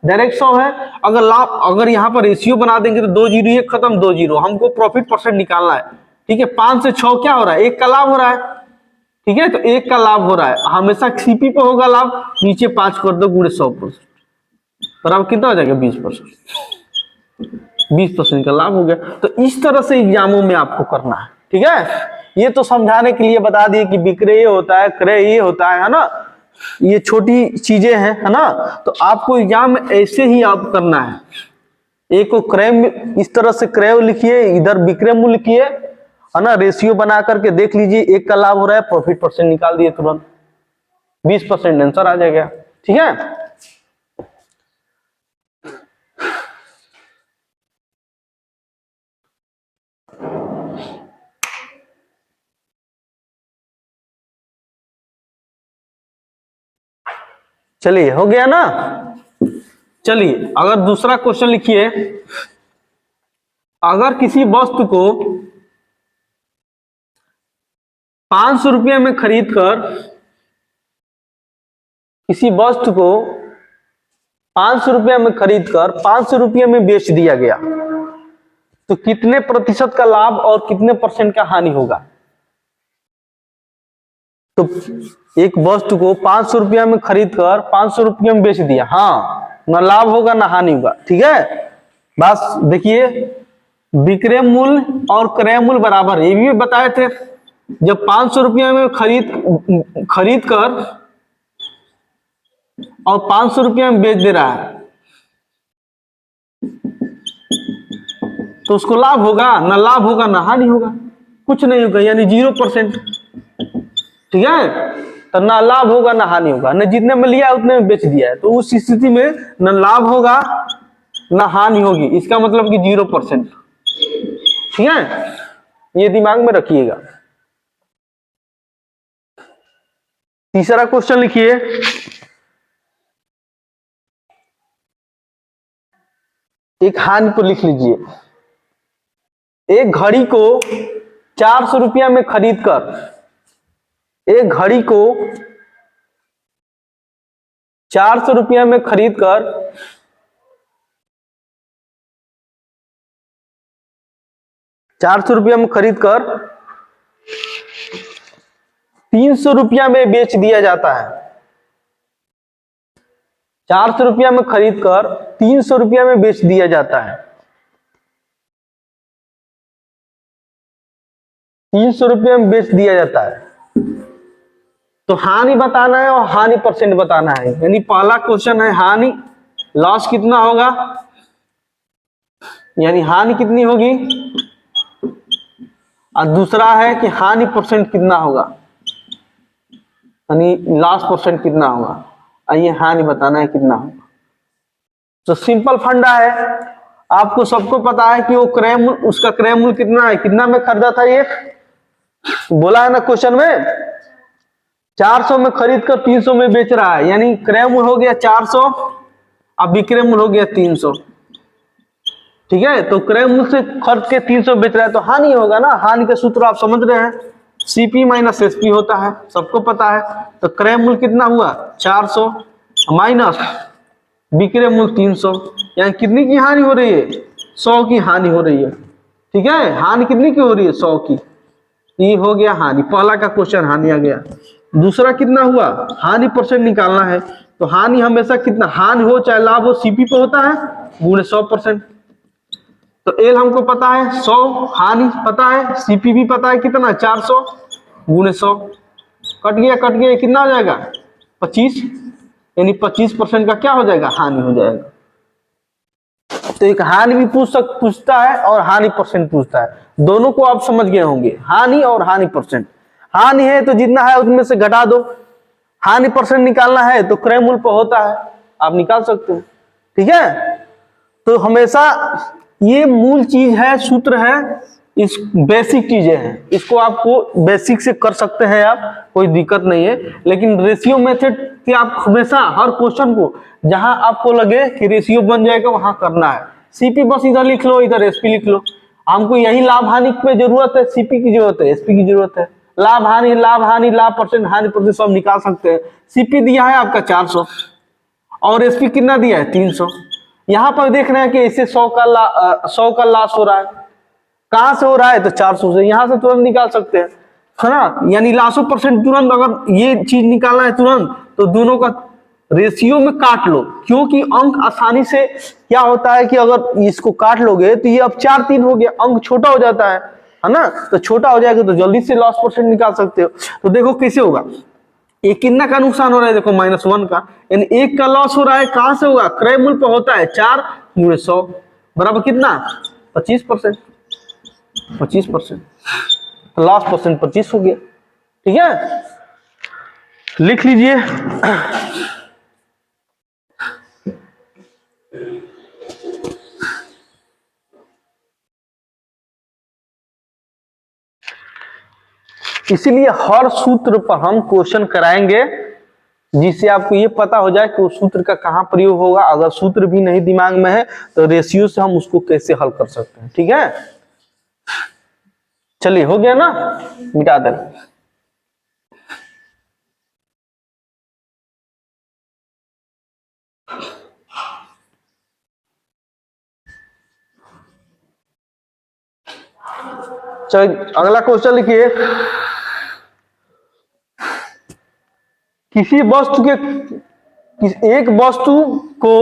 डायरेक्ट 100 है। अगर यहाँ पर रेशियो बना देंगे तो 2 जीरो 1 खत्म, 2 जीरो, हमको प्रॉफिट परसेंट निकालना है, ठीक है। 5 से 6 क्या हो रहा है, 1 का लाभ हो रहा है, ठीक है। तो 1 का लाभ हो रहा है, हमेशा सीपी पे होगा लाभ, नीचे 5 कर दो गुणे 100%, बराबर कितना हो जाएगा 20%, 20% का लाभ हो गया। तो इस तरह से एग्जामों में आपको करना है, ठीक है। ये तो समझाने के लिए बता दिए कि विक्रय ये होता है, क्रय ये होता है ना, ये छोटी चीजें हैं, है ना। तो आपको एग्जाम में ऐसे ही आप करना है, एक को क्रय इस तरह से क्रय लिखिए, इधर विक्रय मूल्य लिखिए, है ना। रेशियो बना करके देख लीजिए 1 का लाभ हो रहा है, प्रॉफिट परसेंट निकाल दिए तुरंत, 20% आंसर आ जाएगा, ठीक है। चलिए हो गया ना। चलिए अगर दूसरा क्वेश्चन लिखिए, अगर किसी वस्तु को 500 रुपये में खरीद कर, किसी वस्तु को 500 रुपये में खरीद कर 500 रुपये में बेच दिया गया, तो कितने प्रतिशत का लाभ और कितने परसेंट का हानि होगा। तो एक वस्तु को 500 रुपया में खरीद कर 500 रुपये में बेच दिया, हाँ, ना लाभ होगा ना हानि होगा, ठीक है। बस देखिए विक्रय मूल्य और क्रय मूल्य बराबर, ये भी बताए थे। जब 500 रुपये में खरीद कर और 500 रुपये में बेच दे रहा है तो उसको लाभ होगा, ना लाभ होगा ना हानि होगा, कुछ नहीं होगा, यानी 0%, ठीक है। तो ना लाभ होगा ना हानि होगा, न जितने में लिया उतने में बेच दिया है, तो उस स्थिति में न लाभ होगा ना हानि होगी, इसका मतलब कि 0%, ठीक है। ये दिमाग में रखिएगा। तीसरा क्वेश्चन लिखिए, एक हानि को लिख लीजिए। एक घड़ी को 400 रुपया में खरीद कर, एक घड़ी को 400 रुपया में खरीद कर 400 रुपया में खरीद कर 300 रुपया में बेच दिया जाता है। 400 रुपया में खरीद कर 300 रुपया में बेच दिया जाता है। 300 रुपया में बेच दिया जाता है, तो हानि बताना है और हानि परसेंट बताना है। यानी पहला क्वेश्चन है हानि, लॉस कितना होगा, यानी हानि कितनी होगी और दूसरा है कि हानि परसेंट कितना होगा, यानी लॉस परसेंट कितना होगा, आइए हानि बताना है कितना होगा। तो सिंपल फंडा है, आपको सबको पता है कि वो क्रय मूल्य, उसका क्रय मूल्य कितना है, कितना में खरीदा था ये बोला है ना क्वेश्चन में, 400 में खरीद कर 300 में बेच रहा है, यानी क्रय मूल्य हो गया 400, अब विक्रय मूल्य हो गया 300। ठीक है, तो क्रय मूल्य से खर्च के 300 बेच रहा है तो हानि होगा ना, हानि का सूत्र आप समझ रहे हैं, सीपी माइनस एसपी होता है, सबको पता है। तो क्रय मूल्य कितना हुआ 400 माइनस विक्रय मूल्य 300, यानी कितनी की हानि हो रही है, 100 की हानि हो रही है। ठीक है, हानि कितनी की हो रही है, 100 की। ये हो गया हानि, पहला का क्वेश्चन हानि आ गया। दूसरा कितना हुआ, हानि परसेंट निकालना है, तो हानि हमेशा कितना, हानि हो चाहे लाभ हो सीपी पे होता है गुणे 100%। तो एल हमको पता है 100, हानि पता है, सीपी भी पता है कितना 400 गुणे 100, कट गया कितना हो जाएगा 25, यानी 25% का क्या हो जाएगा, हानि हो जाएगा। तो एक हानि भी पूछता है और हानि परसेंट पूछता है, दोनों को आप समझ गए होंगे, हानि और हानि परसेंट। हानि है तो जितना है उनमें से घटा दो, हानि परसेंट निकालना है तो क्रय मूल्य पर होता है, आप निकाल सकते हो। ठीक है, तो हमेशा ये मूल चीज है, सूत्र है, इस बेसिक चीजें हैं, इसको आपको बेसिक से कर सकते हैं आप, कोई दिक्कत नहीं है। लेकिन रेशियो मेथड कि आप हमेशा हर क्वेश्चन को जहां आपको लगे कि रेशियो बन जाएगा वहां करना है। सीपी बस इधर लिख लो, इधर एसपी लिख लो, हमको यही लाभ हानि पे जरूरत है, सीपी की जरूरत है, एसपी की जरूरत है। लाभ हानि लाभ परसेंट, हानि परसेंट सब निकाल सकते हैं। सीपी दिया है आपका 400 और एसपी कितना दिया है 300। यहां पर देख रहे हैं कि इससे 100 का लॉस हो रहा है, कहां से हो रहा है तो 400 से, यहां से तुरंत निकाल सकते हैं, है ना, यानी लॉसो परसेंट तुरंत, अगर ये चीज निकालना है तुरंत तो दोनों का रेशियो में काट लो, क्योंकि अंक आसानी से क्या होता है कि अगर इसको काट लोगे तो ये अब 4-3 हो गया, अंक छोटा हो जाता है ना, तो छोटा हो जाएगा तो जल्दी से लॉस परसेंट निकाल सकते हो। तो देखो कैसे होगा, ये कितना का नुकसान हो रहा है, देखो -1 का, यानी 1 का लॉस हो रहा है, कहां से होगा, क्रय मूल्य पर होता है 4 गुणे 100 बराबर कितना 25%, 25% लॉस परसेंट 25 हो गया। ठीक है, लिख लीजिए। इसीलिए हर सूत्र पर हम क्वेश्चन कराएंगे जिससे आपको ये पता हो जाए कि उस सूत्र का कहां प्रयोग होगा। अगर सूत्र भी नहीं दिमाग में है तो रेशियो से हम उसको कैसे हल कर सकते हैं। ठीक है, चलिए हो गया ना, मिटा दें। चलिए अगला क्वेश्चन लिखिए, किसी वस्तु के एक वस्तु को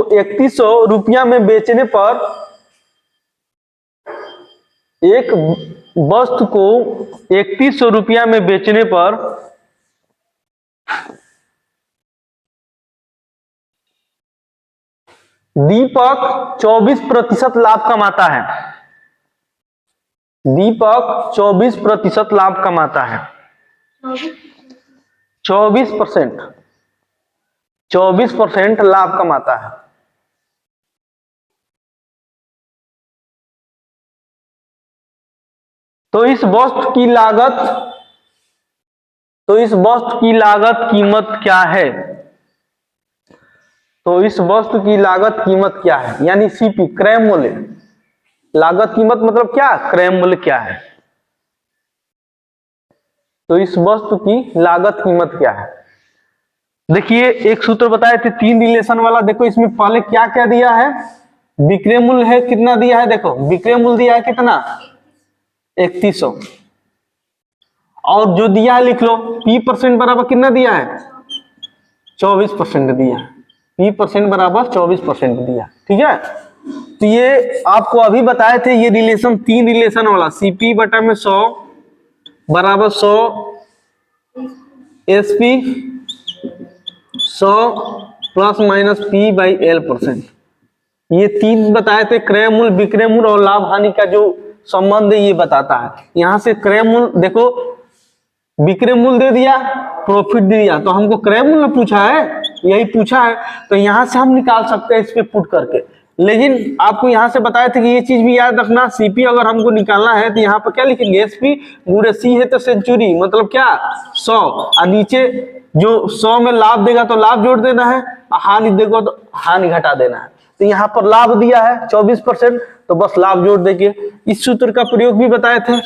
3100 रुपया में बेचने पर, एक वस्तु को 3100 रुपया में बेचने पर दीपक 24% लाभ कमाता है, दीपक 24% लाभ कमाता है, 24% लाभ कमाता है। तो इस वस्तु की लागत कीमत क्या है, तो इस वस्तु की लागत कीमत क्या है, यानी सीपी क्रय मूल्य, लागत कीमत मतलब क्या, क्रय मूल्य क्या है। तो इस वस्तु की लागत कीमत क्या है, देखिए एक सूत्र बताए थे 3 रिलेशन वाला, देखो इसमें पहले क्या क्या दिया है, विक्रय मूल्य है कितना दिया है, देखो विक्रय मूल्य दिया है कितना 3100, और जो दिया है लिख लो, पी परसेंट बराबर कितना दिया है 24% दिया है, पी परसेंट बराबर 24% दिया। ठीक है, तो ये आपको अभी बताए थे, ये रिलेशन 3 रिलेशन वाला, सीपी बटा में 100 बराबर 100 एसपी 100 प्लस माइनस P/L%। ये तीन बताए थे, क्रय मूल्य, विक्रय मूल्य और लाभ हानि का जो संबंध है ये बताता है। यहाँ से क्रय मूल्य देखो, विक्रय मूल्य दे दिया, प्रॉफिट दे दिया, तो हमको क्रय मूल्य पूछा है, यही पूछा है, तो यहाँ से हम निकाल सकते हैं इस पे पुट करके। लेकिन आपको यहाँ से बताए थे कि ये चीज भी याद रखना, सीपी अगर हमको निकालना है तो यहाँ पर क्या लिखेंगे, एसपी गुणे सी है तो सेंचुरी, मतलब क्या 100, और नीचे जो 100 में लाभ देगा तो लाभ जोड़ देना है, हानि देगा तो हानि घटा देना है। तो यहाँ पर लाभ दिया है 24%, तो बस लाभ जोड़ देंगे। इस सूत्र का प्रयोग भी बताए थे,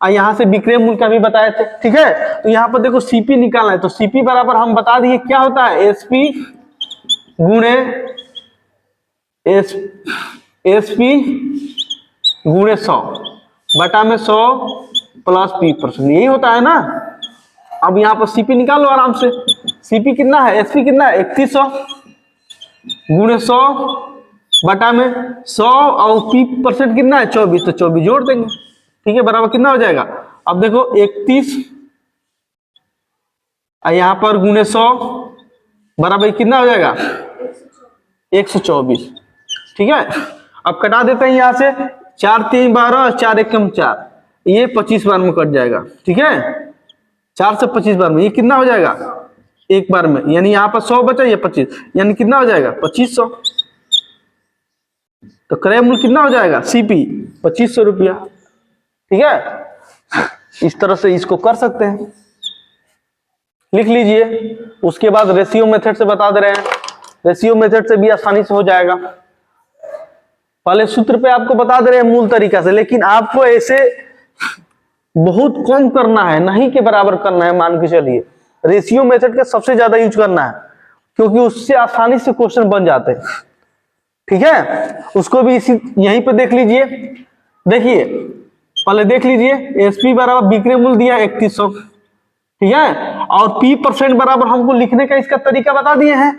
और यहाँ से विक्रय मूल्य का भी बताए थे, ठीक है। तो यहाँ पर देखो सीपी निकालना है, तो सीपी बराबर हम बता दिए क्या होता है, एसपी गुणे एसपी गुणे 100 बटा में 100 प्लस P%, यही होता है ना। अब यहाँ पर सीपी निकालो आराम से, सीपी कितना है, एसपी कितना है 3100 गुणे 100 बटा में 100 और P% कितना है 24, तो 24 जोड़ देंगे, ठीक है, बराबर कितना हो जाएगा। अब देखो 31 यहाँ पर गुणे 100 बराबर कितना हो जाएगा 124, ठीक है। अब कटा देते हैं यहाँ से, 4 3 12, 4 1 4, ये 25 बार में कट जाएगा, ठीक है। 4 से 25 बार में ये कितना हो जाएगा एक बार में, यानी यहाँ पर 100 बचा, ये 25, यानी कितना हो जाएगा 2500। तो क्रय मूल्य कितना हो जाएगा सीपी 2500 रुपया, ठीक है। इस तरह से इसको कर सकते हैं, लिख लीजिए। उसके बाद रेशियो मेथड से बता दे रहे हैं, रेशियो मेथड से भी आसानी से हो जाएगा। पहले सूत्र पे आपको बता दे रहे हैं मूल तरीका से, लेकिन आपको ऐसे बहुत कम करना है, नहीं के बराबर करना है, मान के चलिए रेशियो मेथड का सबसे ज्यादा यूज करना है, क्योंकि उससे आसानी से क्वेश्चन बन जाते हैं, ठीक है। उसको भी इसी यहीं पे देख लीजिए, देखिए पहले देख लीजिए, एसपी बराबर विक्रय मूल्य दिया 3100, ठीक है, और P% बराबर हमको लिखने का इसका तरीका बता दिए हैं।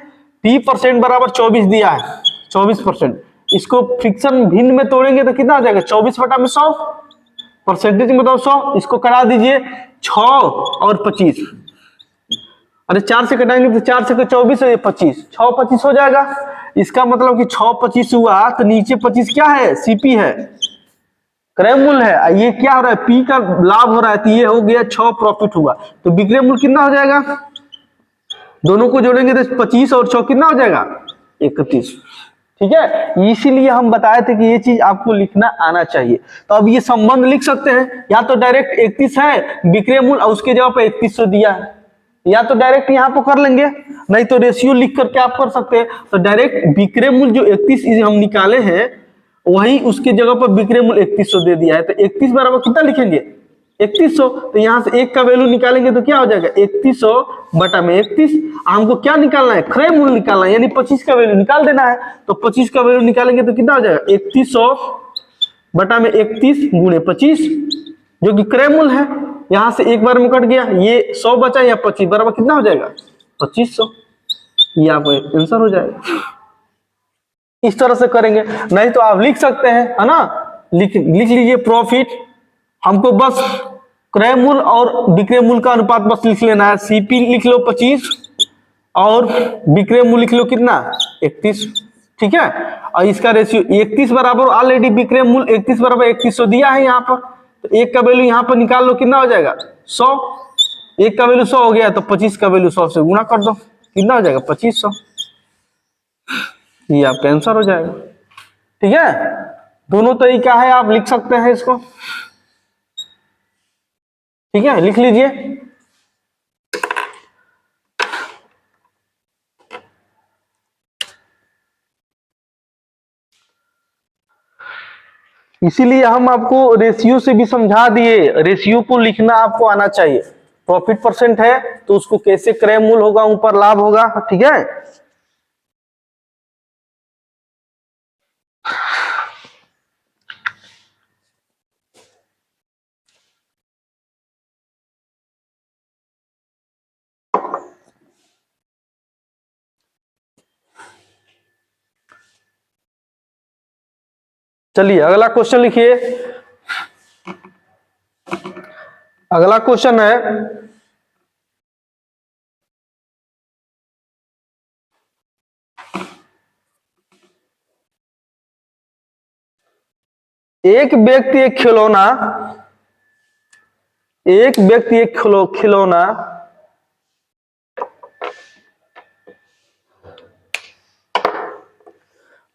P% बराबर 24 दिया है, 24%, इसको फ्रिक्शन भिन्न में तोड़ेंगे तो कितना आ जाएगा 24 बटा में 100, परसेंटेज मतलब 100, इसको करा दीजिए 6 और 25, अरे 4 से कटाएंगे तो 4 से 24 और 25, 6 25 हो जाएगा। इसका मतलब कि 6 25 हुआ, तो नीचे 25 क्या है सीपी है, क्रय मूल्य है, ये क्या हो रहा है पी का लाभ हो रहा है, तो ये हो गया 6 प्रॉफिट हुआ, तो विक्रय मूल्य कितना हो जाएगा, दोनों को जोड़ेंगे तो 25 और 6 कितना हो जाएगा 31, ठीक है। इसीलिए हम बताए थे कि ये चीज आपको लिखना आना चाहिए। तो अब ये संबंध लिख सकते हैं, या तो डायरेक्ट 31 है विक्रय मूल्य और उसके जगह पे 3100 दिया है, या तो डायरेक्ट यहाँ पर कर लेंगे, नहीं तो रेशियो लिख करके आप कर सकते हैं। तो डायरेक्ट विक्रय मूल्य जो 31 हम निकाले हैं, वही उसके जगह पर विक्रय मूल्य 3100 दे दिया है, तो 31 बराबर कितना लिखेंगे 3100, तो यहाँ से एक का वैल्यू निकालेंगे तो क्या हो जाएगा 3100 बटा में 31, हमको क्या निकालना है क्रय मूल्य निकालना है, यानी 25 का वैल्यू निकाल देना है। तो 25 का वैल्यू निकालेंगे तो कितना हो जाएगा 3100 बटा में 31 गुणे 25, जो कि क्रय मूल्य है, यहाँ से एक बार में कट गया, ये 100 बचा या 25 बराबर कितना हो जाएगा 2500, ये आपका आंसर हो जाएगा। इस तरह से करेंगे, नहीं तो आप लिख सकते हैं, है ना, लिख लीजिए प्रॉफिट, हमको बस क्रय मूल्य और विक्रय मूल्य का अनुपात बस लिख लेना है, सीपी लिख लो 25 और विक्रय मूल्य लिख लो कितना 31, ठीक है। और इसका रेशियो 31 बराबर ऑलरेडी विक्रय मूल्य 31 बराबर 3100 दिया है यहाँ पर, तो एक का वैल्यू यहाँ पर निकाल लो कितना हो जाएगा 100, एक का वैल्यू 100 हो गया, तो 25 का वैल्यू 100 से गुणा कर दो, कितना हो जाएगा 2500, ये आपका आंसर हो जाएगा, ठीक है। दोनों तरीका है, आप लिख सकते हैं इसको, ठीक है, लिख लीजिए। इसीलिए हम आपको रेशियो से भी समझा दिए, रेशियो को लिखना आपको आना चाहिए। प्रॉफिट परसेंट है तो उसको कैसे क्रय मूल्य होगा, ऊपर लाभ होगा, ठीक है। चलिए अगला क्वेश्चन लिखिए। अगला क्वेश्चन है एक व्यक्ति एक खिलौना, एक व्यक्ति एक खिलौना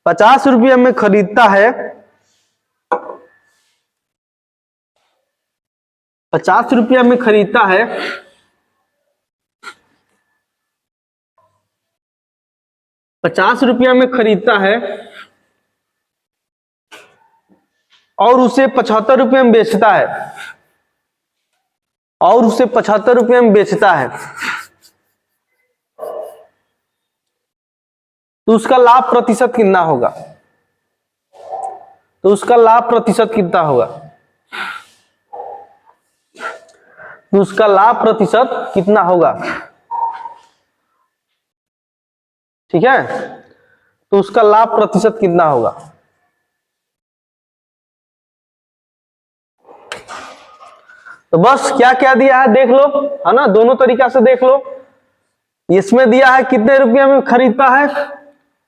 50 रुपये में खरीदता है, 50 रुपया में खरीदता है, 50 रुपया में खरीदता है और उसे 75 रुपये में बेचता है, और उसे 75 रुपये में बेचता है, तो उसका लाभ प्रतिशत कितना होगा? तो उसका लाभ प्रतिशत कितना होगा? तो उसका लाभ प्रतिशत कितना होगा? ठीक है, तो उसका लाभ प्रतिशत कितना होगा? तो बस क्या क्या दिया है देख लो, है ना, दोनों तरीका से देख लो। इसमें दिया है कितने रुपये में खरीदता है,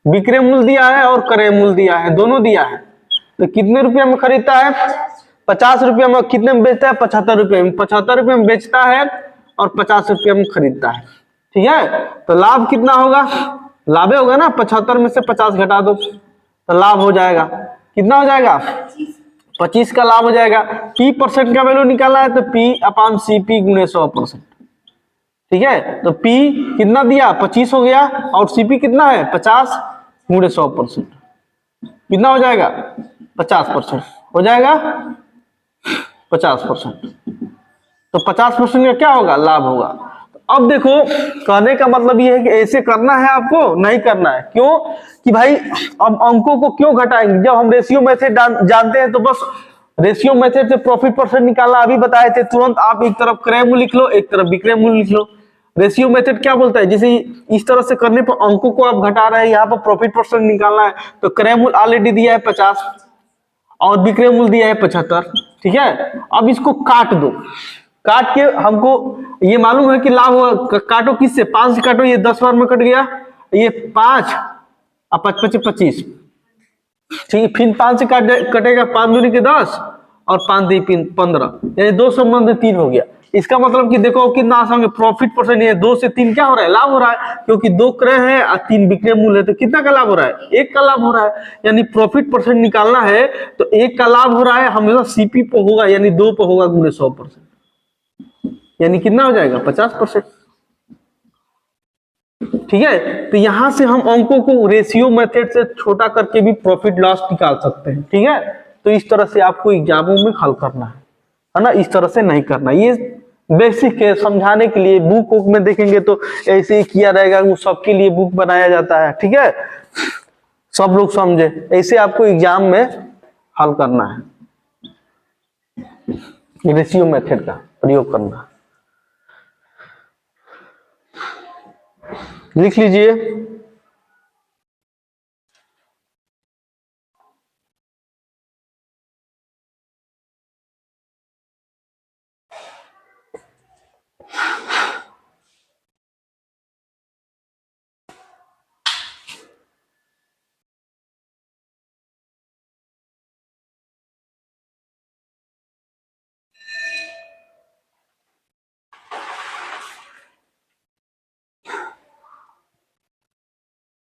विक्रय मूल्य दिया है और क्रय मूल्य दिया है, दोनों दिया है। तो कितने रुपये में खरीदता है? 50 रुपये में। कितने में बेचता है? 75 रुपये में। 75 रुपये में बेचता है और 50 रुपये में खरीदता है। ठीक है, तो लाभ कितना होगा? लाभ होगा ना, 75 में से 50 घटा दो तो लाभ हो जाएगा। कितना हो जाएगा? 25 का लाभ हो जाएगा। P परसेंट का वैल्यू निकालना है तो P/CP गुणे 100%। ठीक है, तो P कितना दिया? 25 हो गया और CP कितना है? 50 गुणे 100%। कितना हो जाएगा? 50% हो जाएगा, 50%। तो 50% का क्या होगा? लाभ होगा। अब देखो, कहने का मतलब ये है कि ऐसे करना है आपको, नहीं करना है। क्यों? कि भाई अब अंकों को क्यों घटाएंगे? जब हम रेशियो मेथड जानते हैं तो बस रेशियो मेथड से प्रॉफिट परसेंट निकालना अभी बताए थे। तुरंत आप एक तरफ क्रय मूल्य लिख लो, एक तरफ विक्रय मूल्य लिख लो। रेशियो मेथड क्या बोलता है? जैसे इस तरह से करने पर अंकों को आप घटा रहे हैं, यहाँ पर प्रॉफिट परसेंट निकालना है, तो क्रय मूल्य ऑलरेडी दिया है 50 और विक्रय मूल्य दिया है 75। ठीक है, अब इसको काट दो। काट के हमको ये मालूम है कि लाभ होगा। काटो किससे? 5 से काटो, ये 10 बार में कट गया, ये 5 और 5 × 25। ठीक है, फिर 5 से कटेगा, 5 दूनी के 10 और 5 × 3 15, यानी 2 संबंध 3 हो गया। इसका मतलब कि देखो कितना आसान है, प्रॉफिट परसेंट है 2 से 3 क्या हो रहा है? लाभ हो रहा है, क्योंकि 2 क्रय है और 3 विक्रय मूल्य है, तो कितना का लाभ हो रहा है? 1 का लाभ हो रहा है। यानी प्रॉफिट परसेंट निकालना है तो 1 का लाभ हो रहा है, हमेशा CP पे होगा, यानी 2 पे होगा गुणे 100%, यानी कितना हो जाएगा? 50%। ठीक है, तो यहां से हम अंकों को रेशियो मेथड से छोटा करके भी प्रॉफिट लॉस निकाल सकते हैं। ठीक है, तो इस तरह से आपको एग्जामों में हल करना है ना, इस तरह से नहीं करना। ये बेसिक है, समझाने के लिए। बुक में देखेंगे तो ऐसे ही किया रहेगा, वो सबके लिए बुक बनाया जाता है। ठीक है, सब लोग समझे, ऐसे आपको एग्जाम में हल करना है, रेशियो मेथड का प्रयोग करना। लिख लीजिए।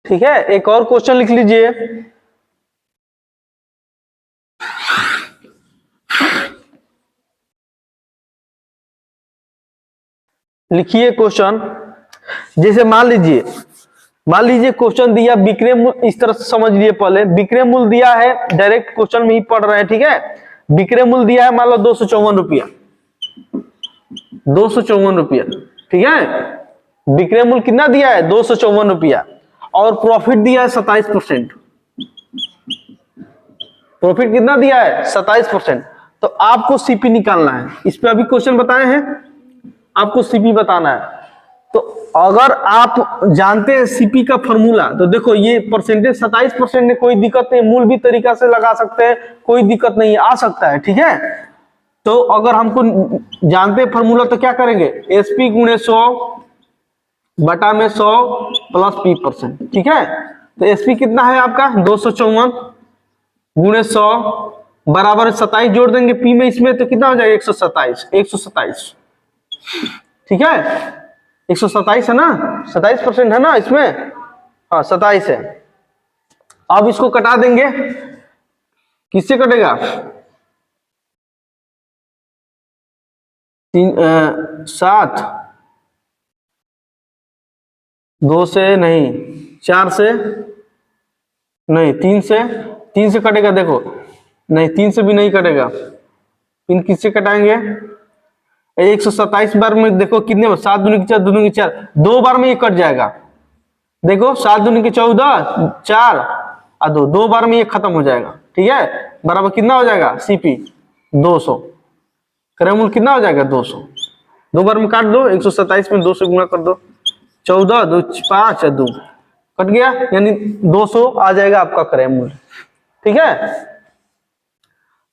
ठीक है, एक और क्वेश्चन लिख लीजिए। लिखिए क्वेश्चन। जैसे मान लीजिए क्वेश्चन दिया विक्रय मूल्य, इस तरह से समझ लिए। पहले विक्रय मूल्य दिया है, डायरेक्ट क्वेश्चन में ही पढ़ रहे हैं। ठीक है, विक्रय मूल्य दिया है मान लो 254 रुपया, 254 रुपया। ठीक है, विक्रय मूल्य कितना दिया है? 254 रुपया, और प्रॉफिट दिया है 27%। प्रॉफिट कितना दिया है? 27%। तो आपको CP निकालना है। इस पे अभी क्वेश्चन बताए हैं, आपको CP बताना है। तो अगर आप जानते हैं CP का फॉर्मूला, तो देखो ये परसेंटेज 27% में कोई दिक्कत नहीं, मूल भी तरीका से लगा सकते हैं, कोई दिक्कत नहीं, आ सकता है। ठीक है, तो अगर हमको जानते हैं फॉर्मूला तो क्या करेंगे? SP गुणे 100 बटा में 100 प्लस P%। ठीक है, तो SP कितना है आपका? 254 गुणे 100 बराबर 27 जोड़ देंगे पी में इसमें तो कितना हो जाएगा 127 127। ठीक है 127 है ना, 27% है ना इसमें, हाँ 27 है। अब इसको कटा देंगे, किससे कटेगा 7 2 से नहीं, 4 से नहीं, 3 से कटेगा, देखो नहीं 3 से भी नहीं कटेगा, इन किससे कटाएंगे 127 बार में देखो कितने 7 दूनी की 4 दूनी की 4, 2 बार में ये कट जाएगा। देखो 7 दूनी की 14 4 और 2 बार में ये खत्म हो जाएगा। ठीक है बराबर कितना हो जाएगा सीपी 200, क्रयमूल्य कितना हो जाएगा 200, 2 बार में काट दो, 127 में 2 से गुणा कर दो, 14 2 5 2 कट गया, यानी 200 आ जाएगा आपका क्रयमूल्य। ठीक है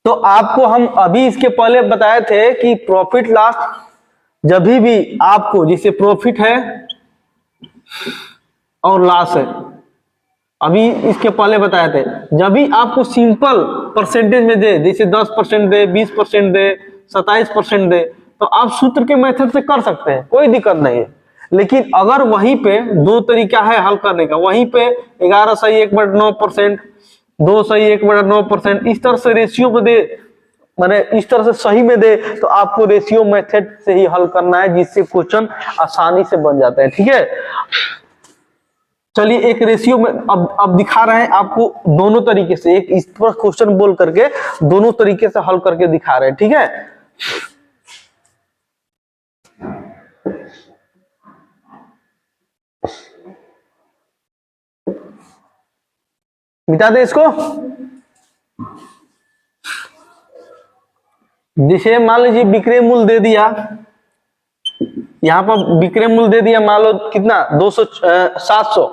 तो आपको हम अभी इसके पहले बताए थे कि प्रॉफिट लॉस जब भी आपको, जैसे प्रॉफिट है और लॉस है, अभी इसके पहले बताए थे, जब भी आपको सिंपल परसेंटेज में दे, जैसे 10% दे, 20% दे, 27% दे, तो आप सूत्र के मेथड से कर सकते हैं, कोई दिक्कत नहीं है। लेकिन अगर वहीं पे 2 तरीका है हल करने का, वहीं पे 11 सही 1/9%, 2 सही 1/9%, इस तरह से रेशियो में दे, माने इस तरह से सही में दे, तो आपको रेशियो मेथड से ही हल करना है, जिससे क्वेश्चन आसानी से बन जाता है। ठीक है चलिए एक रेशियो में अब दिखा रहे हैं आपको दोनों तरीके से, एक इस पर क्वेश्चन बोल करके दोनों तरीके से हल करके दिखा रहे हैं। ठीक है मिटा दे इसको। जैसे मान लीजिए विक्रय मूल्य दे दिया, यहां पर विक्रय मूल्य दे दिया, मान लो कितना 700,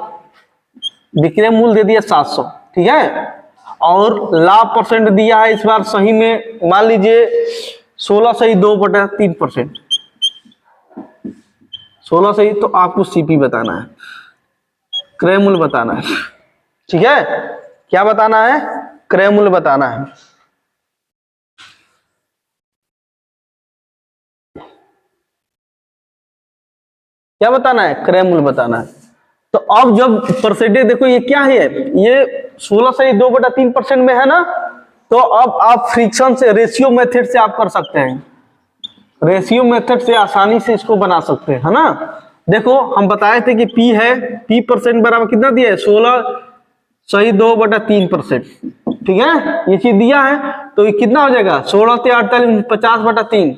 विक्रय मूल्य दे दिया 700। ठीक है और लाभ परसेंट दिया है इस बार सही में, मान लीजिए 16 सही 2/3%, 16 सही, तो आपको सीपी बताना है, क्रय मूल्य बताना है। ठीक है क्या बताना है, क्रय मूल्य बताना है। क्या बताना है, क्रय मूल्य बताना है। तो अब जब परसेंटेज देखो ये क्या है, ये 16 से 2/3% में है ना, तो अब आप फ्रिक्शन से, रेशियो मेथड से आप कर सकते हैं, रेशियो मेथड से आसानी से इसको बना सकते हैं, है ना। देखो हम बताए थे कि पी है, पी परसेंट बराबर कितना दिया है 16 सही 2/3%। ठीक है ये चीज दिया है, तो ये कितना हो जाएगा 16 से 48 50/3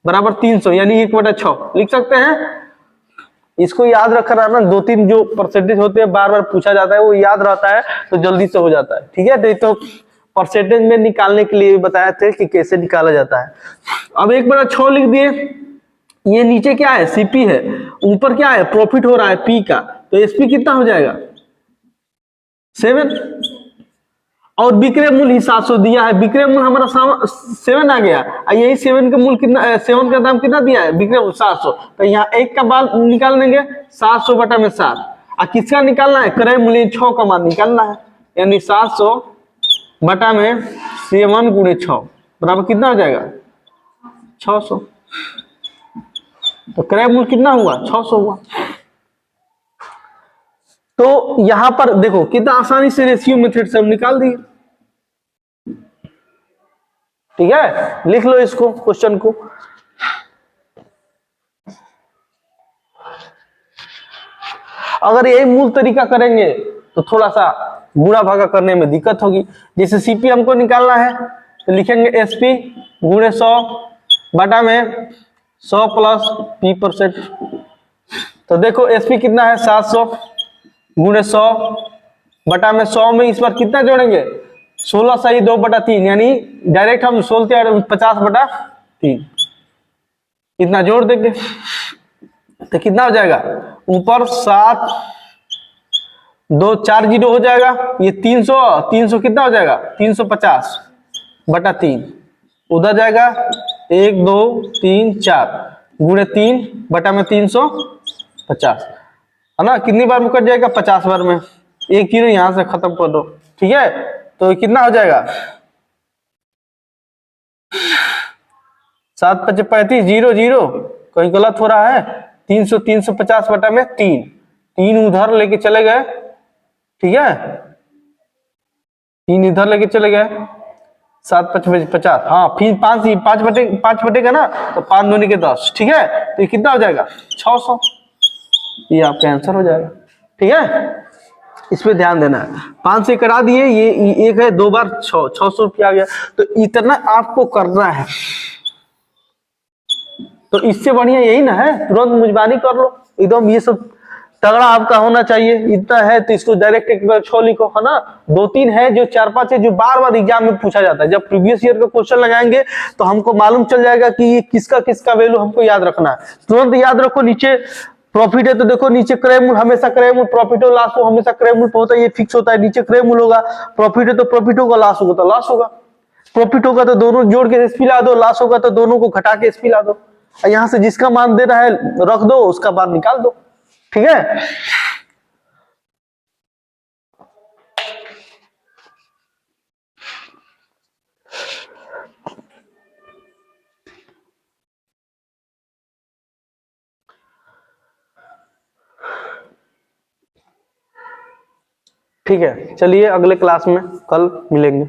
बराबर 300, यानी 1/6 लिख सकते हैं। इसको याद रखना है ना, 2-3 जो परसेंटेज होते हैं बार बार पूछा जाता है, वो याद रहता है तो जल्दी से हो जाता है। ठीक है तो परसेंटेज में निकालने के लिए बताया थे कि कैसे निकाला जाता है। अब 1/6 लिख दिए, ये नीचे क्या है सीपी है, ऊपर क्या है प्रॉफिट हो रहा है पी का, तो एसपी कितना हो जाएगा 7, और विक्रय मूल्य ही 700 दिया है, विक्रय मूल्य हमारा 7 आ गया, यही 7 का मूल्य कितना, 7 का दाम कितना दिया है विक्रय मूल्य 700, तो यहाँ 1 का मान निकाल देंगे 700 बटा में 7, और किसका निकालना है क्रय मूल्य 6 का मान निकालना है, यानी 700 बटा में 7 गुणे 6 बराबर कितना हो जाएगा 600, तो क्रय मूल्य कितना हुआ 600 हुआ। तो यहां पर देखो कितना आसानी से रेशियो मेथड से हम निकाल दिए। ठीक है लिख लो इसको क्वेश्चन को। अगर यही मूल तरीका करेंगे तो थोड़ा सा गुणा भागा करने में दिक्कत होगी। जैसे सीपी हमको निकालना है तो लिखेंगे एसपी गुणे 100 बटा में 100 प्लस पी परसेंट। तो देखो एसपी कितना है 700 गुणे 100 बटा में 100 में इस बार कितना जोड़ेंगे 16 सही 2/3, यानी डायरेक्ट हम 16 50/3 इतना जोड़ देंगे तो कितना हो जाएगा ऊपर 7 2 4 जीरो हो जाएगा, ये 300 कितना हो जाएगा 350/3, उधर जाएगा 1 2 3 4 गुणे 3 बटा में 350 है ना, कितनी बार में कट जाएगा 50 बार में, 1 जीरो यहां से खत्म कर दो। ठीक है तो कितना हो जाएगा 7 5 35, 0 0, कोई गलत हो रहा है। 300 350 बटा में 3, 3 उधर लेके चले गए, ठीक है, 3 इधर लेके चले गए, 7 5 50, हाँ फिर 5 बटेगा ना, तो 5 दूनी के 10, ठीक है, तो ये कितना हो जाएगा 600, ये आपका आंसर हो जाएगा, ठीक है। इस पे ध्यान देना है, 5 से करा दिए, ये एक है, 2 बार 600 रुपया आ गया, तो इतना आपको करना है। तो इससे बढ़िया यही ना है, तुरंत मुजबानी कर लो एकदम, ये सब तगड़ा आपका होना चाहिए। इतना है तो इसको डायरेक्ट एक बार 6 लिखो, है ना। 2 3 है जो 4 5 है जो बार बार एग्जाम में पूछा जाता है। जब प्रीवियस ईयर का क्वेश्चन लगाएंगे तो हमको मालूम चल जाएगा कि ये किसका किसका वैल्यू हमको याद रखना है। तुरंत याद रखो, नीचे प्रॉफिट है तो देखो नीचे क्रय मूल्य, हमेशा क्रय मूल्य, प्रॉफिट हो लॉस हो, हमेशा क्रय मूल्य होता है, ये फिक्स होता है, नीचे क्रय मूल्य होगा। प्रॉफिट है तो प्रॉफिट होगा, लॉस होगा तो लॉस होगा। प्रॉफिट होगा तो दोनों जोड़ के एसपी ला दो, लॉस होगा तो दोनों को घटा के एसपी ला दो। यहां से जिसका मान दे रहा है रख दो, उसका मान निकाल दो, ठीक है। ठीक है, चलिए अगले क्लास में कल मिलेंगे।